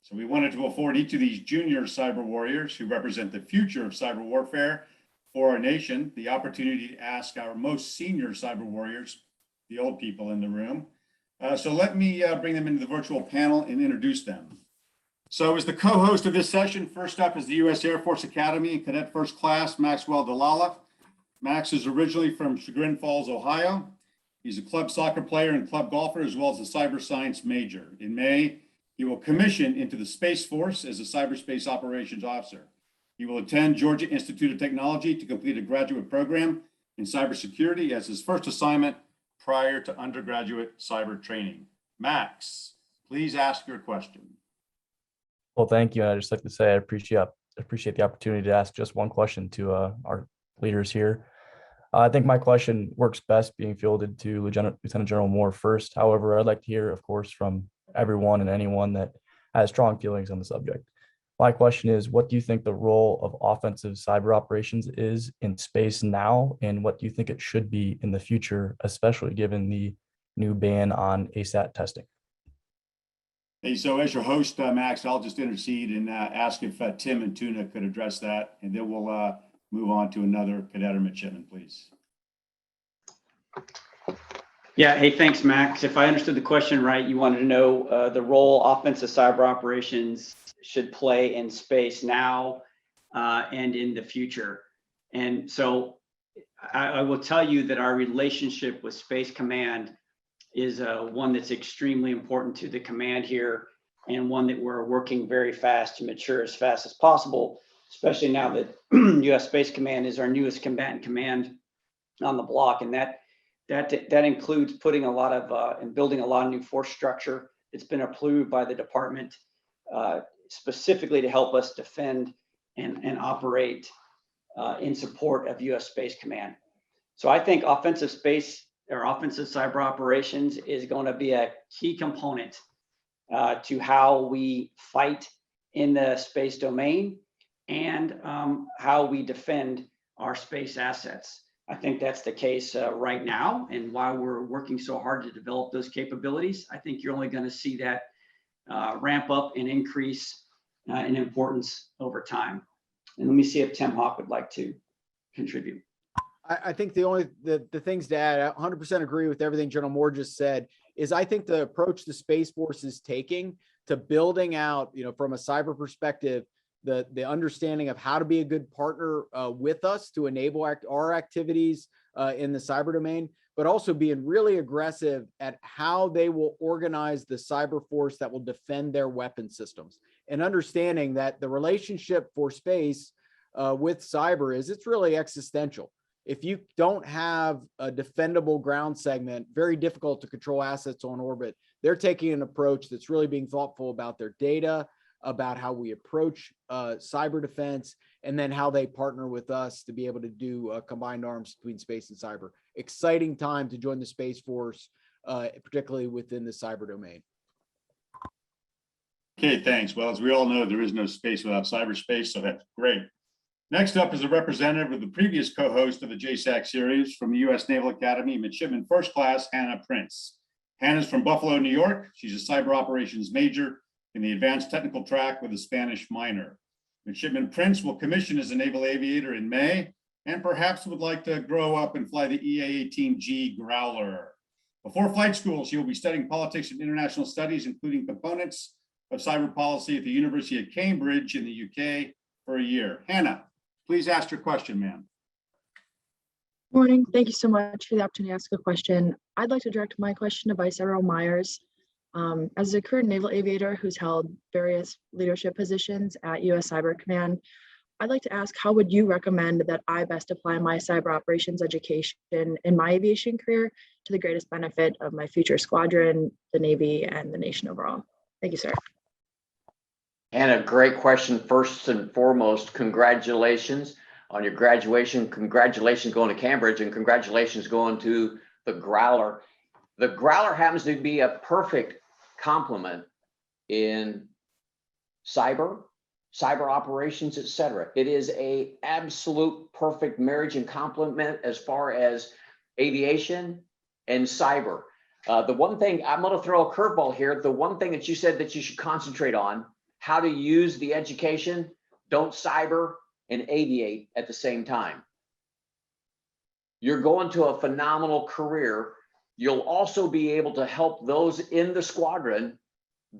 So we wanted to afford each of these junior cyber warriors who represent the future of cyber warfare for our nation the opportunity to ask our most senior cyber warriors, the old people in the room. So let me bring them into the virtual panel and introduce them. So as the co-host of this session, first up is the U.S. Air Force Academy and Cadet First Class, Maxwell Dalala. Max is originally from Chagrin Falls, Ohio. He's a club soccer player and club golfer, as well as a cyber science major. In May, he will commission into the Space Force as a cyberspace operations officer. He will attend Georgia Institute of Technology to complete a graduate program in cybersecurity as his first assignment prior to undergraduate cyber training. Max, please ask your question. Well, thank you. And I'd just like to say I appreciate the opportunity to ask just one question to our leaders here. I think my question works best being fielded to Lieutenant General Moore first. However, I'd like to hear, of course, from everyone and anyone that has strong feelings on the subject. My question is, what do you think the role of offensive cyber operations is in space now, and what do you think it should be in the future, especially given the new ban on ASAT testing? Hey, so as your host, Max, I'll just intercede and ask if Tim and Tuna could address that, and then we'll move on to another cadet or midshipman, please. Yeah, hey, thanks, Max. If I understood the question right, you wanted to know the role offensive cyber operations should play in space now and in the future. And so I will tell you that our relationship with Space Command is one that's extremely important to the command here, and one that we're working very fast to mature as fast as possible, especially now that U.S. Space Command is our newest combatant command on the block. And that includes putting a lot of and building a lot of new force structure. It's been approved by the department specifically to help us defend and operate in support of U.S. Space Command. So I think offensive space or offensive cyber operations is going to be a key component to how we fight in the space domain and how we defend our space assets. I think that's the case right now, and why we're working so hard to develop those capabilities. I think you're only going to see that ramp up and increase in importance over time. And let me see if Tim Hawk would like to contribute. I think the things to add, I 100% agree with everything General Moore just said, is I think the approach the Space Force is taking to building out, from a cyber perspective, the understanding of how to be a good partner with us to enable our activities in the cyber domain, but also being really aggressive at how they will organize the cyber force that will defend their weapon systems, and understanding that the relationship for space with cyber it's really existential. If you don't have a defendable ground segment, very difficult to control assets on orbit. They're taking an approach that's really being thoughtful about their data, about how we approach cyber defense, and then how they partner with us to be able to do combined arms between space and cyber. Exciting time to join the Space Force, particularly within the cyber domain. Okay, thanks. Well, as we all know, there is no space without cyberspace, so that's great. Next up is a representative of the previous co-host of the JSAC series from the U.S. Naval Academy, Midshipman First Class Hannah Prince. Hannah's from Buffalo, New York. She's a cyber operations major in the advanced technical track with a Spanish minor. Midshipman Prince will commission as a naval aviator in May, and perhaps would like to grow up and fly the EA-18G Growler. Before flight school, she will be studying politics and international studies, including components of cyber policy at the University of Cambridge in the UK for a year. Hannah, please ask your question, ma'am. Morning. Thank you so much for the opportunity to ask a question. I'd like to direct my question to Vice Admiral Myers. As a career naval aviator who's held various leadership positions at U.S. Cyber Command, I'd like to ask, how would you recommend that I best apply my cyber operations education in my aviation career to the greatest benefit of my future squadron, the Navy, and the nation overall? Thank you, sir. Hannah, great question. First and foremost, congratulations on your graduation. Congratulations going to Cambridge, and congratulations going to the Growler. The Growler happens to be a perfect complement in cyber operations, etc. It is a absolute perfect marriage and complement as far as aviation and cyber. The one thing, I'm going to throw a curveball here. The one thing that you said that you should concentrate on, how to use the education, don't cyber and aviate at the same time. You're going to a phenomenal career. You'll also be able to help those in the squadron,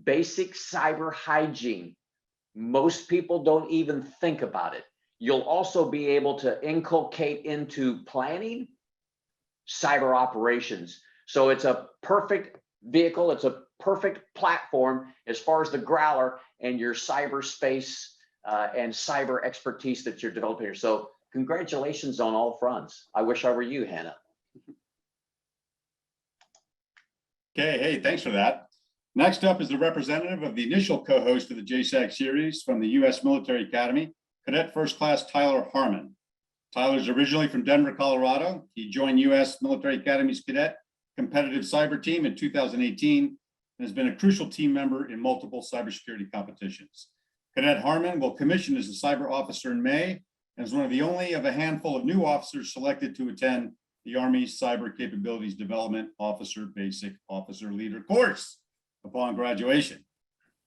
basic cyber hygiene. Most people don't even think about it. You'll also be able to inculcate into planning cyber operations. So it's a perfect vehicle. It's a perfect platform as far as the Growler and your cyberspace and cyber expertise that you're developing here. So congratulations on all fronts. I wish I were you, Hannah. Okay, hey, thanks for that. Next up is the representative of the initial co-host of the JSAC series from the U.S. Military Academy, Cadet First Class Tyler Harmon. Tyler's originally from Denver, Colorado. He joined U.S. Military Academy's Cadet Competitive Cyber Team in 2018 and has been a crucial team member in multiple cybersecurity competitions. Cadet Harmon will commission as a cyber officer in May and is one of the only of a handful of new officers selected to attend the Army Cyber Capabilities Development Officer Basic Officer Leader course upon graduation.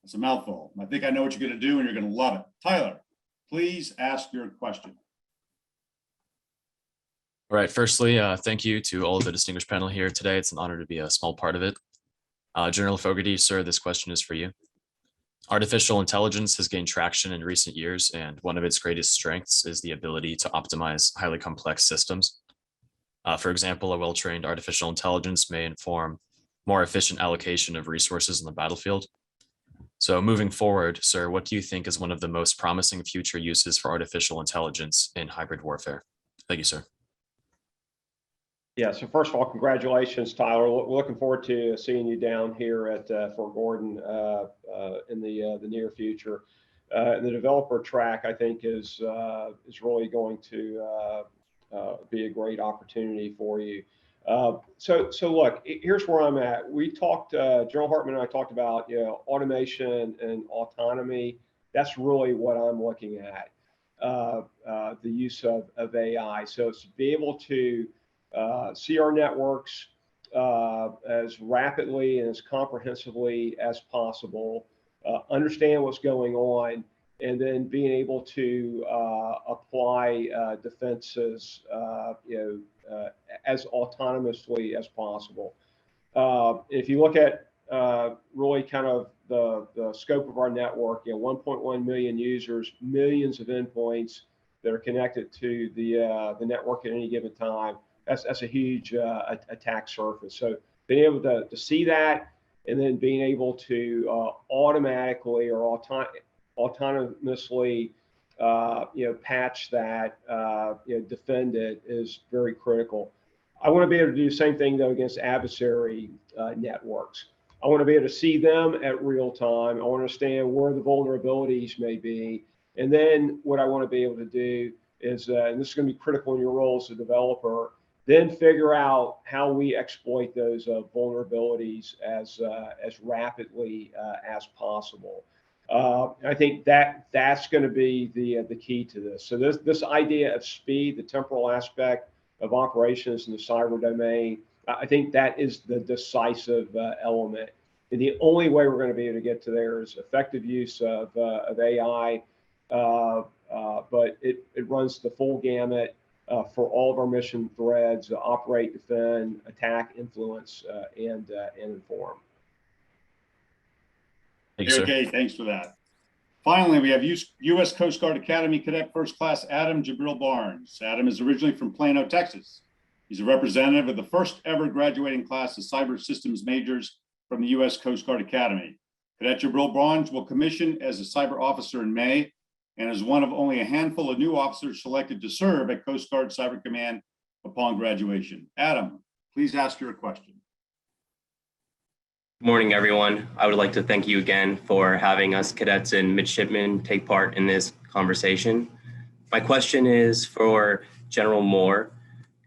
That's a mouthful. I think I know what you're going to do, and you're going to love it. Tyler, please ask your question. All right. Firstly, thank you to all of the distinguished panel here today. It's an honor to be a small part of it. General Fogarty, sir, this question is for you. Artificial intelligence has gained traction in recent years, and one of its greatest strengths is the ability to optimize highly complex systems. For example, a well-trained artificial intelligence may inform more efficient allocation of resources in the battlefield. So moving forward, sir, what do you think is one of the most promising future uses for artificial intelligence in hybrid warfare? Thank you, sir. Yeah, so first of all, congratulations, Tyler. We're looking forward to seeing you down here at Fort Gordon in the near future. And the developer track, I think, is really going to be a great opportunity for you. So look, here's where I'm at. We talked, General Hartman and I talked about, automation and autonomy. That's really what I'm looking at, the use of AI. So it's to be able to see our networks as rapidly and as comprehensively as possible, understand what's going on, and then being able to apply defenses, as autonomously as possible. If you look at really kind of the scope of our network, 1.1 million users, millions of endpoints that are connected to the network at any given time. That's a huge attack surface. So being able to see that, and then being able to automatically or autonomously patch that, defend it is very critical. I want to be able to do the same thing though against adversary networks. I want to be able to see them at real time. I want to understand where the vulnerabilities may be. And then what I want to be able to do is, and this is going to be critical in your role as a developer, then figure out how we exploit those vulnerabilities as rapidly as possible. I think that's going to be the key to this. So this idea of speed, the temporal aspect of operations in the cyber domain, I think that is the decisive element. And the only way we're going to be able to get to there is effective use of AI, but it runs the full gamut for all of our mission threads: operate, defend, attack, influence, and inform. Thank you, sir. Okay, thanks for that. Finally, we have U.S. Coast Guard Academy Cadet First Class Adam Jabril Barnes. Adam is originally from Plano, Texas. He's a representative of the first ever graduating class of cyber systems majors from the U.S. Coast Guard Academy. Cadet Jabril Barnes will commission as a cyber officer in May and is one of only a handful of new officers selected to serve at Coast Guard Cyber Command upon graduation. Adam, please ask your question. Good morning, everyone. I would like to thank you again for having us cadets and midshipmen take part in this conversation. My question is for General Moore,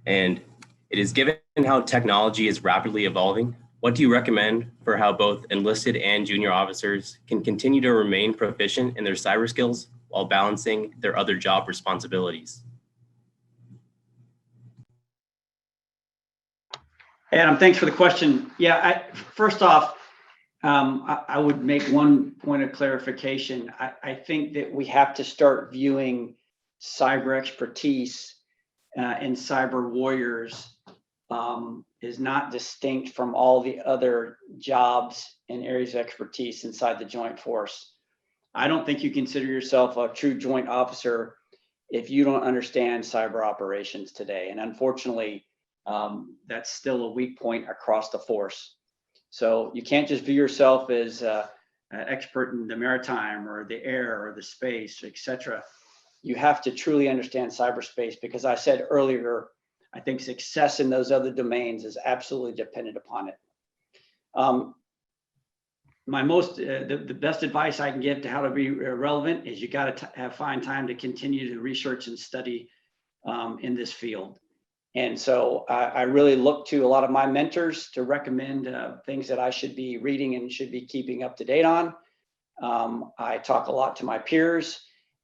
and it is: given how technology is rapidly evolving, what do you recommend for how both enlisted and junior officers can continue to remain proficient in their cyber skills while balancing their other job responsibilities? Adam, thanks for the question. Yeah, first off, I would make one point of clarification. I think that we have to start viewing cyber expertise and cyber warriors is not distinct from all the other jobs and areas of expertise inside the Joint Force. I don't think you consider yourself a true joint officer if you don't understand cyber operations today. And unfortunately, that's still a weak point across the force. So you can't just view yourself as an expert in the maritime or the air or the space, etc. You have to truly understand cyberspace, because I said earlier, I think success in those other domains is absolutely dependent upon it. The best advice I can give to how to be relevant is you got to find time to continue to research and study in this field. And so I really look to a lot of my mentors to recommend things that I should be reading and should be keeping up to date on. I talk a lot to my peers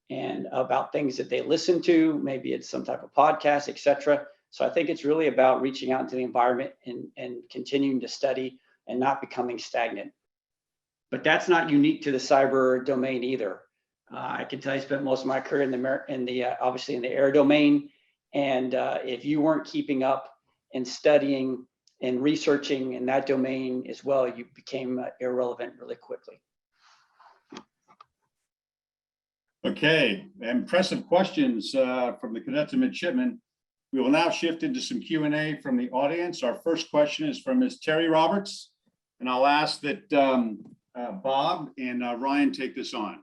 and about things that they listen to. Maybe it's some type of podcast, etc. So I think it's really about reaching out into the environment and continuing to study and not becoming stagnant. But that's not unique to the cyber domain either. I can tell you, I spent most of my career obviously in the air domain. And if you weren't keeping up and studying and researching in that domain as well, you became irrelevant really quickly. Okay, impressive questions from the cadets and midshipmen. We will now shift into some Q&A from the audience. Our first question is from Ms. Terry Roberts, and I'll ask that Bob and Ryan take this on.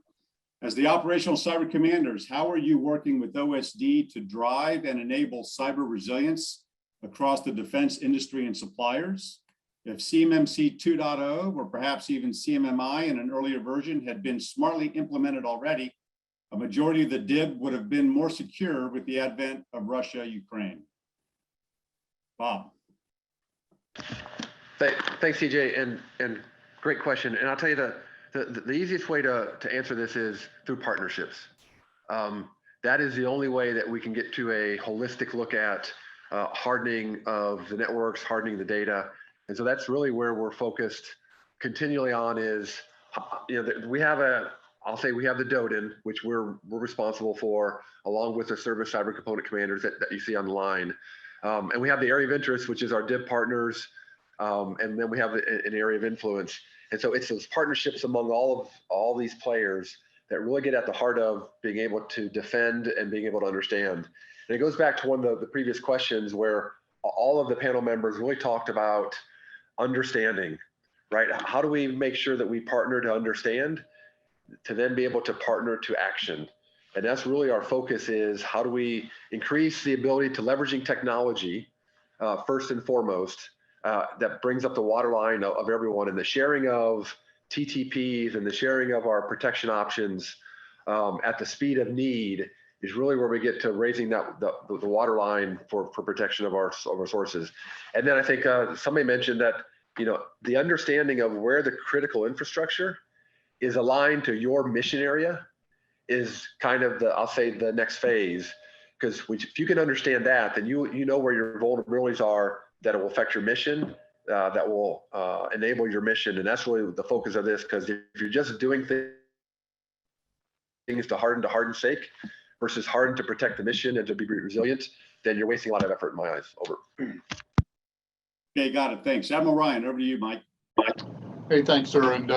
As the operational cyber commanders, how are you working with OSD to drive and enable cyber resilience across the defense industry and suppliers? If CMMC 2.0 or perhaps even CMMI in an earlier version had been smartly implemented already, a majority of the DIB would have been more secure with the advent of Russia, Ukraine. Bob. Thanks, CJ, and great question. And I'll tell you the easiest way to answer this is through partnerships. That is the only way that we can get to a holistic look at hardening of the networks, hardening the data. And so that's really where we're focused continually on is, we have we have the DODIN, which we're responsible for, along with the service cyber component commanders that you see on the line. And we have the area of interest, which is our DIB partners. And then we have an area of influence. And so it's those partnerships among all these players that really get at the heart of being able to defend and being able to understand. And it goes back to one of the previous questions where all of the panel members really talked about understanding, right? How do we make sure that we partner to understand, to then be able to partner to action? And that's really our focus is how do we increase the ability to leveraging technology, first and foremost, that brings up the waterline of everyone, and the sharing of TTPs and the sharing of our protection options at the speed of need is really where we get to raising the waterline for protection of our sources. And then I think somebody mentioned that, the understanding of where the critical infrastructure is aligned to your mission area is kind of I'll say the next phase, because if you can understand that, then you know where your vulnerabilities are, that it will affect your mission, that will enable your mission. And that's really the focus of this, because if you're just doing things to harden's sake versus harden to protect the mission and to be resilient, then you're wasting a lot of effort in my eyes. Over. Okay, got it. Thanks. Admiral Ryan, over to you, Mike. Hey, thanks, sir. And,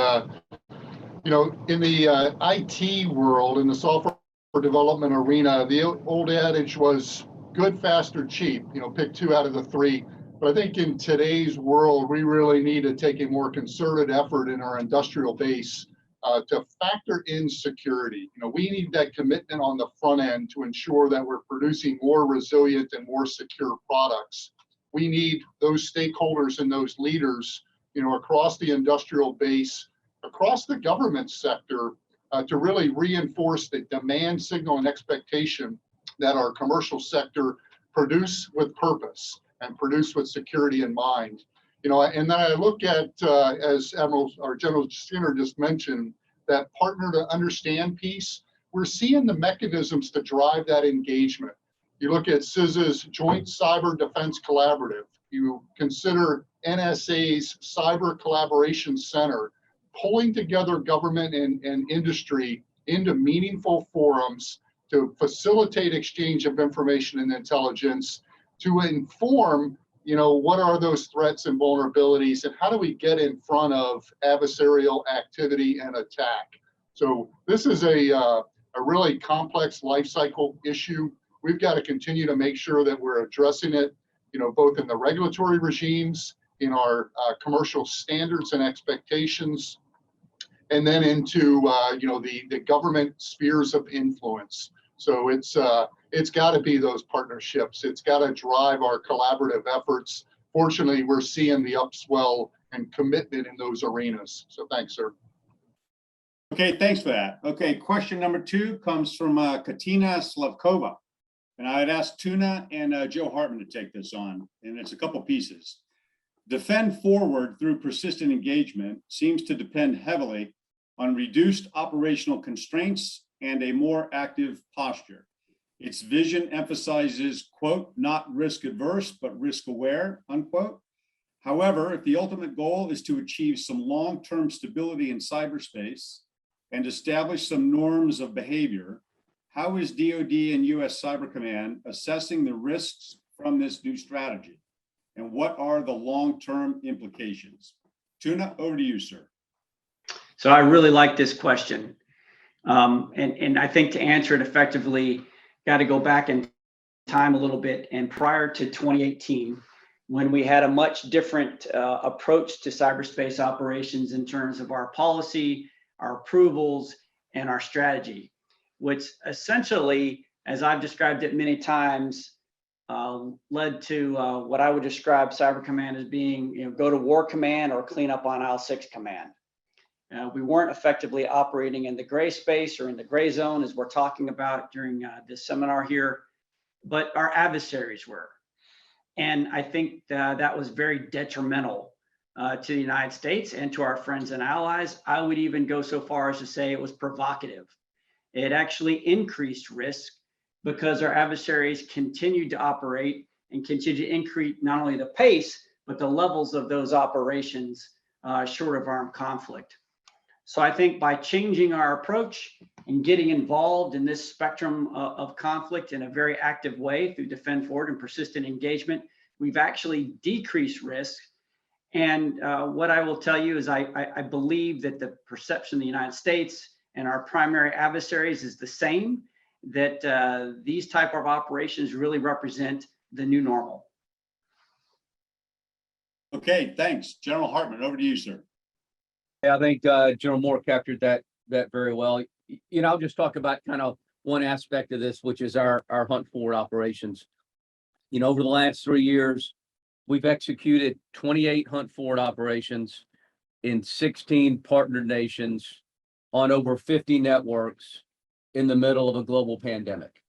in the IT world, in the software development arena, the old adage was good, fast, or cheap, pick 2 out of the 3. But I think in today's world, we really need to take a more concerted effort in our industrial base to factor in security. We need that commitment on the front end to ensure that we're producing more resilient and more secure products. We need those stakeholders and those leaders, across the industrial base, across the government sector, to really reinforce the demand signal and expectation that our commercial sector produce with purpose and produce with security in mind. And then I look at, as General Skinner just mentioned, that partner to understand piece. We're seeing the mechanisms to drive that engagement. You look at CISA's Joint Cyber Defense Collaborative. You consider NSA's Cyber Collaboration Center, pulling together government and industry into meaningful forums to facilitate exchange of information and intelligence, to inform, what are those threats and vulnerabilities, and how do we get in front of adversarial activity and attack. So this is a really complex life cycle issue. We've got to continue to make sure that we're addressing it, both in the regulatory regimes, in our commercial standards and expectations, and then into the government spheres of influence. So it's got to be those partnerships. It's got to drive our collaborative efforts. Fortunately, we're seeing the upswell and commitment in those arenas. So thanks, sir. Okay, thanks for that. Okay, question number 2 comes from Katina Slavkova. And I'd ask Tuna and Joe Hartman to take this on, and it's a couple pieces. Defend forward through persistent engagement seems to depend heavily on reduced operational constraints and a more active posture. Its vision emphasizes, quote, not risk adverse, but risk aware, unquote. However, if the ultimate goal is to achieve some long-term stability in cyberspace and establish some norms of behavior, how is DoD and U.S. Cyber Command assessing the risks from this new strategy? And what are the long-term implications? Tuna, over to you, sir. So I really like this question. And I think to answer it effectively, got to go back in time a little bit. And prior to 2018, when we had a much different approach to cyberspace operations in terms of our policy, our approvals, and our strategy, which essentially, as I've described it many times, led to what I would describe Cyber Command as being, go to war command or clean up on aisle 6 command. We weren't effectively operating in the gray space or in the gray zone, as we're talking about during this seminar here, but our adversaries were. And I think that was very detrimental to the United States and to our friends and allies. I would even go so far as to say it was provocative. It actually increased risk because our adversaries continued to operate and continue to increase not only the pace, but the levels of those operations short of armed conflict. So I think by changing our approach and getting involved in this spectrum of conflict in a very active way through Defend Forward and persistent engagement, we've actually decreased risk. And what I will tell you is I believe that the perception of the United States and our primary adversaries is the same, that these type of operations really represent the new normal. Okay, thanks. General Hartman, over to you, sir. Yeah, I think General Moore captured that very well. I'll just talk about kind of one aspect of this, which is our hunt forward operations. Over the last 3 years, we've executed 28 hunt forward operations in 16 partner nations on over 50 networks in the middle of a global pandemic.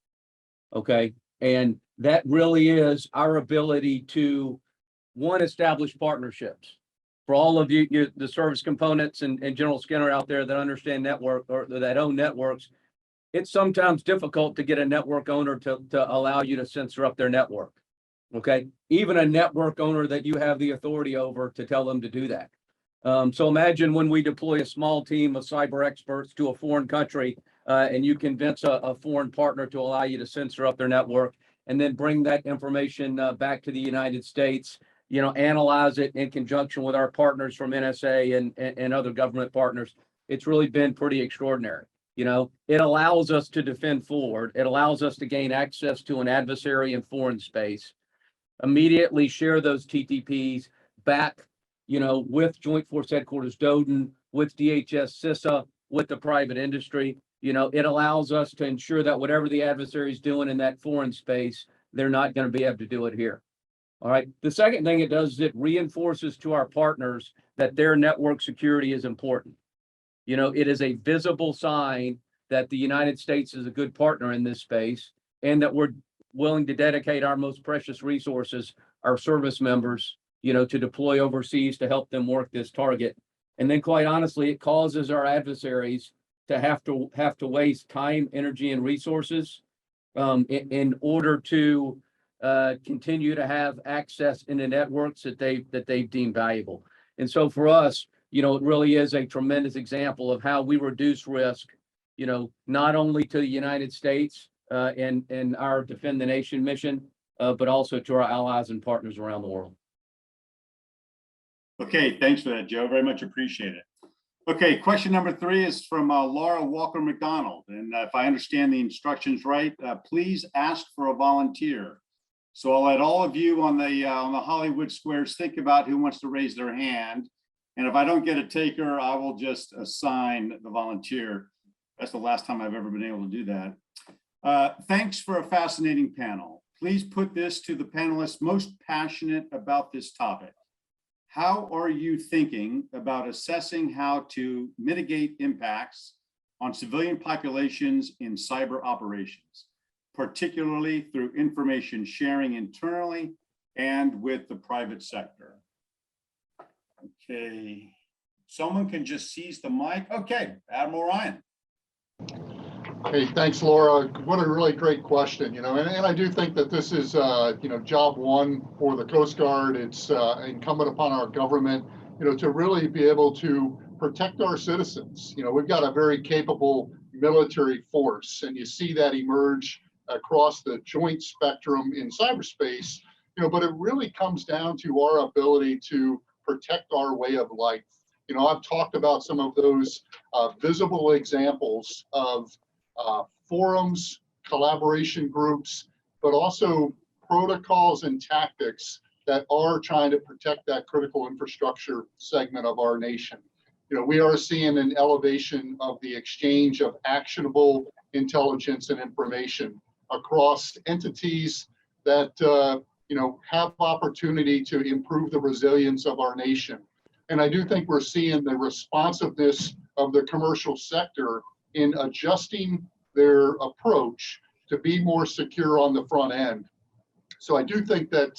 Okay. And that really is our ability to, one, establish partnerships. For all of you, the service components and General Skinner out there that understand network or that own networks, it's sometimes difficult to get a network owner to allow you to censor up their network. Okay. Even a network owner that you have the authority over to tell them to do that. So imagine when we deploy a small team of cyber experts to a foreign country and you convince a foreign partner to allow you to censor up their network and then bring that information back to the United States, analyze it in conjunction with our partners from NSA and other government partners. It's really been pretty extraordinary. It allows us to defend forward. It allows us to gain access to an adversary in foreign space, immediately share those TTPs back, with Joint Force Headquarters Doden, with DHS CISA, with the private industry. It allows us to ensure that whatever the adversary is doing in that foreign space, they're not going to be able to do it here. All right. The second thing it does is it reinforces to our partners that their network security is important. It is a visible sign that the United States is a good partner in this space and that we're willing to dedicate our most precious resources, our service members, to deploy overseas to help them work this target. And then quite honestly, it causes our adversaries to have to waste time, energy, and resources in order to continue to have access into networks that they've deemed valuable. And so for us, it really is a tremendous example of how we reduce risk, not only to the United States and our Defend the Nation mission, but also to our allies and partners around the world. Okay, thanks for that, Joe. Very much appreciate it. Okay, question number 3 is from Laura Walker McDonald. And if I understand the instructions right, please ask for a volunteer. So I'll let all of you on the Hollywood squares think about who wants to raise their hand. And if I don't get a taker, I will just assign the volunteer. That's the last time I've ever been able to do that. Thanks for a fascinating panel. Please put this to the panelists most passionate about this topic. How are you thinking about assessing how to mitigate impacts on civilian populations in cyber operations, particularly through information sharing internally and with the private sector? Okay, someone can just seize the mic. Okay, Admiral Ryan. Hey, thanks, Laura. What a really great question, and I do think that this is, job one for the Coast Guard. It's incumbent upon our government, to really be able to protect our citizens. We've got a very capable military force, and you see that emerge across the joint spectrum in cyberspace, but it really comes down to our ability to protect our way of life. I've talked about some of those visible examples of forums, collaboration groups, but also protocols and tactics that are trying to protect that critical infrastructure segment of our nation. We are seeing an elevation of the exchange of actionable intelligence and information across entities that have opportunity to improve the resilience of our nation. And I do think we're seeing the responsiveness of the commercial sector in adjusting their approach to be more secure on the front end. So I do think that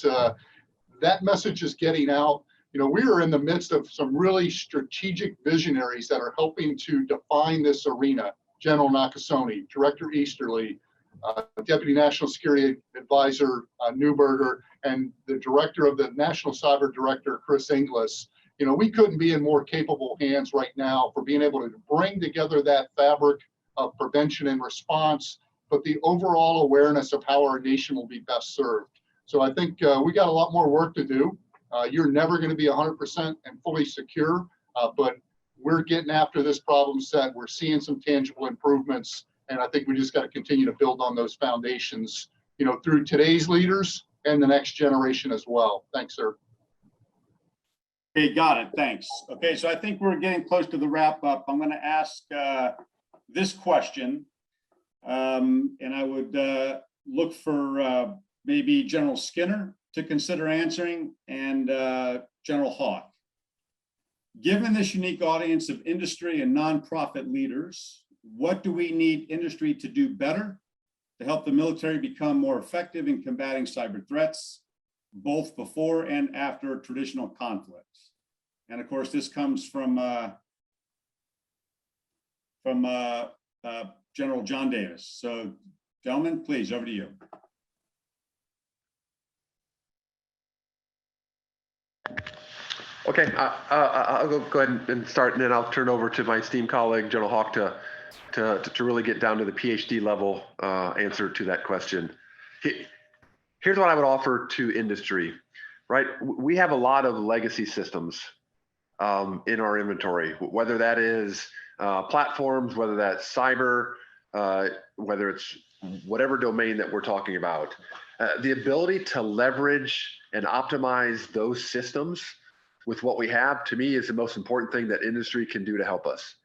that message is getting out. You know, we are in the midst of some really strategic visionaries that are helping to define this arena. General Nakasone, Director Easterly, Deputy National Security Advisor Newberger, and the Director of the National Cyber Director, Chris Inglis. You know, we couldn't be in more capable hands right now for being able to bring together that fabric of prevention and response, but the overall awareness of how our nation will be best served. So I think we got a lot more work to do. You're never going to be 100% and fully secure, but we're getting after this problem set. We're seeing some tangible improvements, and I think we just got to continue to build on those foundations, you know, through today's leaders and the next generation as well. Thanks, sir. Okay, got it. Thanks. Okay, so I think we're getting close to the wrap up. I'm going to ask this question, and I would look for maybe General Skinner to consider answering, and General Hawk. Given this unique audience of industry and nonprofit leaders, what do we need industry to do better to help the military become more effective in combating cyber threats, both before and after traditional conflicts? And of course, this comes from General John Davis. So, gentlemen, please, over to you. Okay, I'll go ahead and start, and then I'll turn over to my esteemed colleague, General Hawk, to really get down to the PhD level answer to that question. Here's what I would offer to industry, right? We have a lot of legacy systems in our inventory, whether that is platforms, whether that's cyber, whether it's whatever domain that we're talking about. The ability to leverage and optimize those systems with what we have, to me, is the most important thing that industry can do to help us.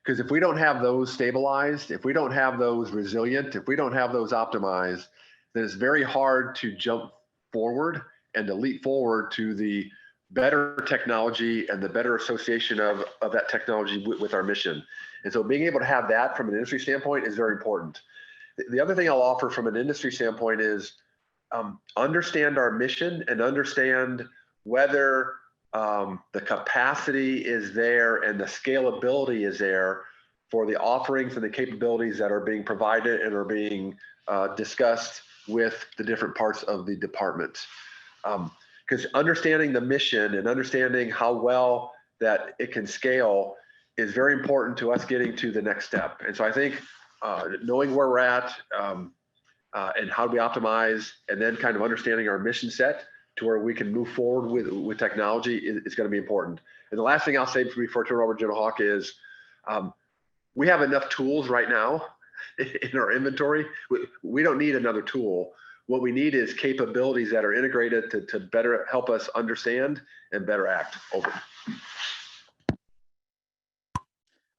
Because if we don't have those stabilized, if we don't have those resilient, if we don't have those optimized, then it's very hard to jump forward and to leap forward to the better technology and the better association of that technology with our mission. And so being able to have that from an industry standpoint is very important. The other thing I'll offer from an industry standpoint is understand our mission and understand whether the capacity is there and the scalability is there for the offerings and the capabilities that are being provided and are being discussed with the different parts of the department. Because understanding the mission and understanding how well that it can scale is very important to us getting to the next step. And so I think knowing where we're at and how do we optimize, and then kind of understanding our mission set to where we can move forward with technology is going to be important. And the last thing I'll say before I turn over to General Hawk is we have enough tools right now in our inventory. We don't need another tool. What we need is capabilities that are integrated to better help us understand and better act. Over.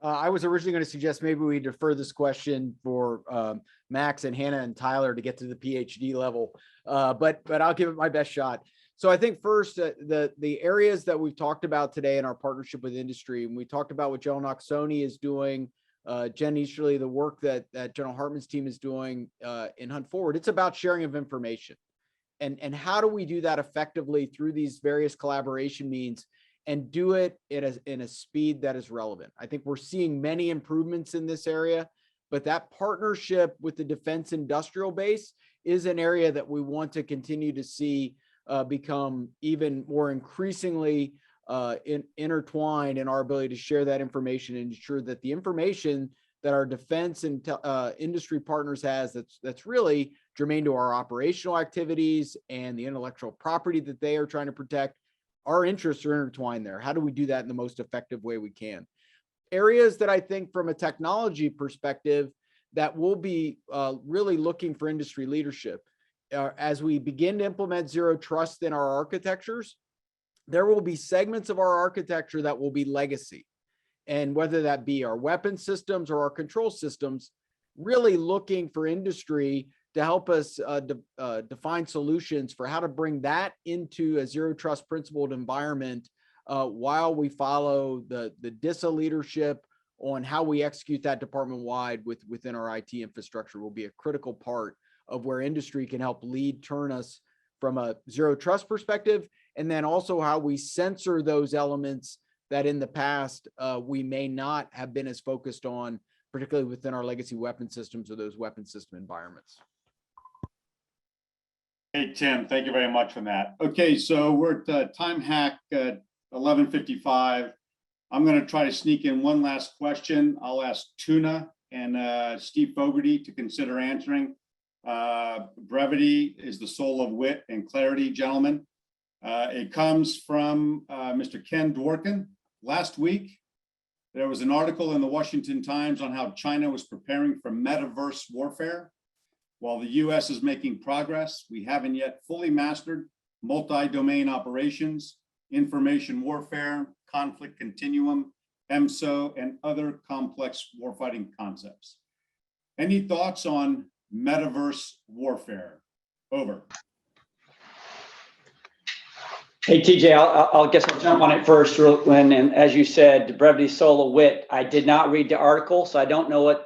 I was originally going to suggest maybe we defer this question for Max and Hannah and Tyler to get to the PhD level, but I'll give it my best shot. So I think first, the areas that we've talked about today in our partnership with industry, and we talked about what General Nakasone is doing, Jen Easterly, the work that General Hartman's team is doing in Hunt Forward. It's about sharing of information, and how do we do that effectively through these various collaboration means, and do it in a speed that is relevant. I think we're seeing many improvements in this area, but that partnership with the defense industrial base is an area that we want to continue to see become even more increasingly intertwined in our ability to share that information and ensure that the information that our defense and industry partners has that's really germane to our operational activities and the intellectual property that they are trying to protect, our interests are intertwined there. How do we do that in the most effective way we can? Areas that I think from a technology perspective that we'll be really looking for industry leadership. As we begin to implement zero trust in our architectures, there will be segments of our architecture that will be legacy. And whether that be our weapon systems or our control systems, really looking for industry to help us define solutions for how to bring that into a zero trust principled environment while we follow the DISA leadership on how we execute that department wide within our IT infrastructure will be a critical part of where industry can help lead, turn us from a zero trust perspective, and then also how we censor those elements that in the past we may not have been as focused on, particularly within our legacy weapon systems or those weapon system environments. Hey, Tim, thank you very much for that. Okay, so we're at time hack 11:55. I'm going to try to sneak in one last question. I'll ask Tuna and Steve Fogarty to consider answering. Brevity is the soul of wit and clarity, gentlemen. It comes from Mr. Ken Dworkin. Last week, there was an article in the Washington Times on how China was preparing for Metaverse warfare. While the US is making progress, we haven't yet fully mastered multi-domain operations, information warfare, conflict continuum, EMSO, and other complex warfighting concepts. Any thoughts on Metaverse warfare? Over. Hey, TJ, I'll guess I'll jump on it first, Lynn. And as you said, brevity, soul of wit. I did not read the article, so I don't know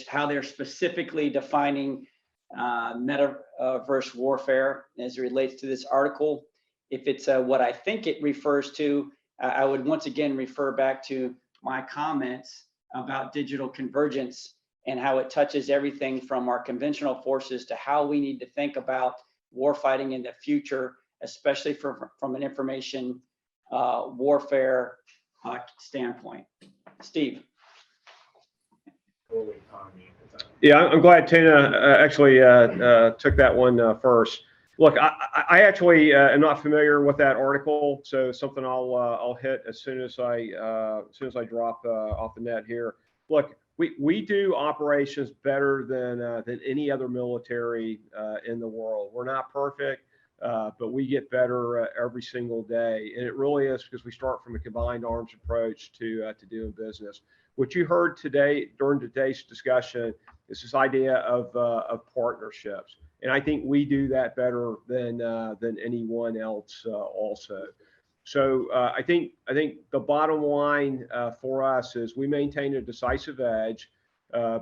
how they're specifically defining metaverse warfare as it relates to this article. If it's what I think it refers to, I would once again refer back to my comments about digital convergence and how it touches everything from our conventional forces to how we need to think about warfighting in the future, especially from an information warfare standpoint. Steve. Yeah, I'm glad Tina actually took that one first. Look, I actually am not familiar with that article, so something I'll hit as soon as I drop off the net here. Look, we do operations better than any other military in the world. We're not perfect, but we get better every single day, and it really is because we start from a combined arms approach to doing business. What you heard today during today's discussion is this idea of partnerships, and I think we do that better than anyone else also. So I think the bottom line for us is we maintain a decisive edge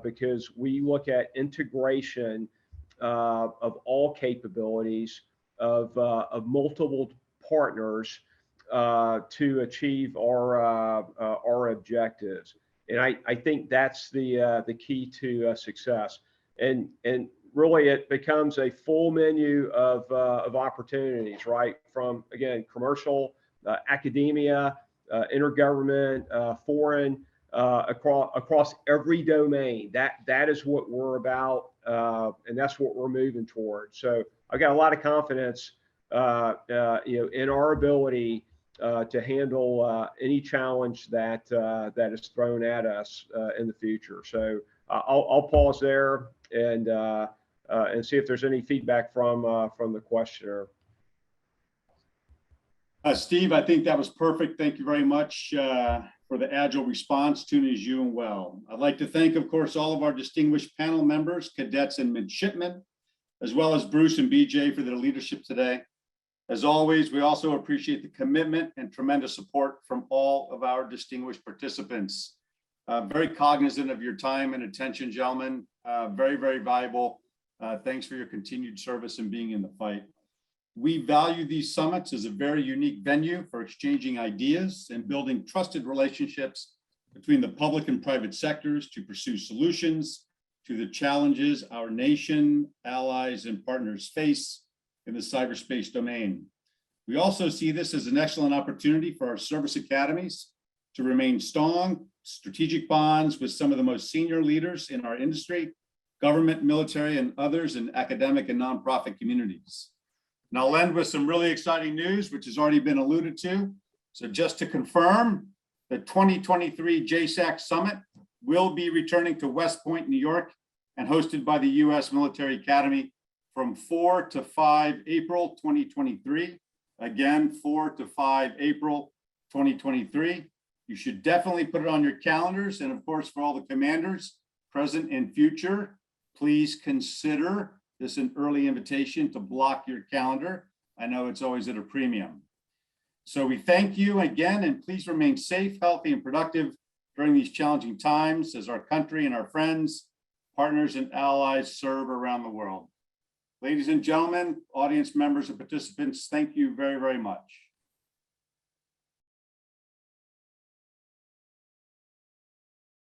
because we look at integration of all capabilities of multiple partners to achieve our objectives. And I think that's the key to success. And really, it becomes a full menu of opportunities, right? From, again, commercial, academia, intergovernment, foreign, across every domain. That is what we're about, and that's what we're moving towards. So I've got a lot of confidence, in our ability to handle any challenge that is thrown at us in the future. So I'll pause there and see if there's any feedback from the questioner. Steve, I think that was perfect. Thank you very much for the agile response. Tuna, as you and well. I'd like to thank, of course, all of our distinguished panel members, cadets and midshipmen, as well as Bruce and BJ for their leadership today. As always, we also appreciate the commitment and tremendous support from all of our distinguished participants. Very cognizant of your time and attention, gentlemen. Very, very valuable. Thanks for your continued service and being in the fight. We value these summits as a very unique venue for exchanging ideas and building trusted relationships between the public and private sectors to pursue solutions to the challenges our nation, allies, and partners face in the cyberspace domain. We also see this as an excellent opportunity for our service academies to remain strong, strategic bonds with some of the most senior leaders in our industry, government, military, and others in academic and nonprofit communities. And I'll end with some really exciting news, which has already been alluded to. So just to confirm, the 2023 JSAC Summit will be returning to West Point, New York, and hosted by the U.S. Military Academy from 4 to 5 April 2023. Again, 4 to 5 April 2023. You should definitely put it on your calendars. And of course, for all the commanders, present and future, please consider this an early invitation to block your calendar. I know it's always at a premium. So we thank you again, and please remain safe, healthy, and productive during these challenging times as our country and our friends, partners, and allies serve around the world. Ladies and gentlemen, audience members and participants, thank you very, very much.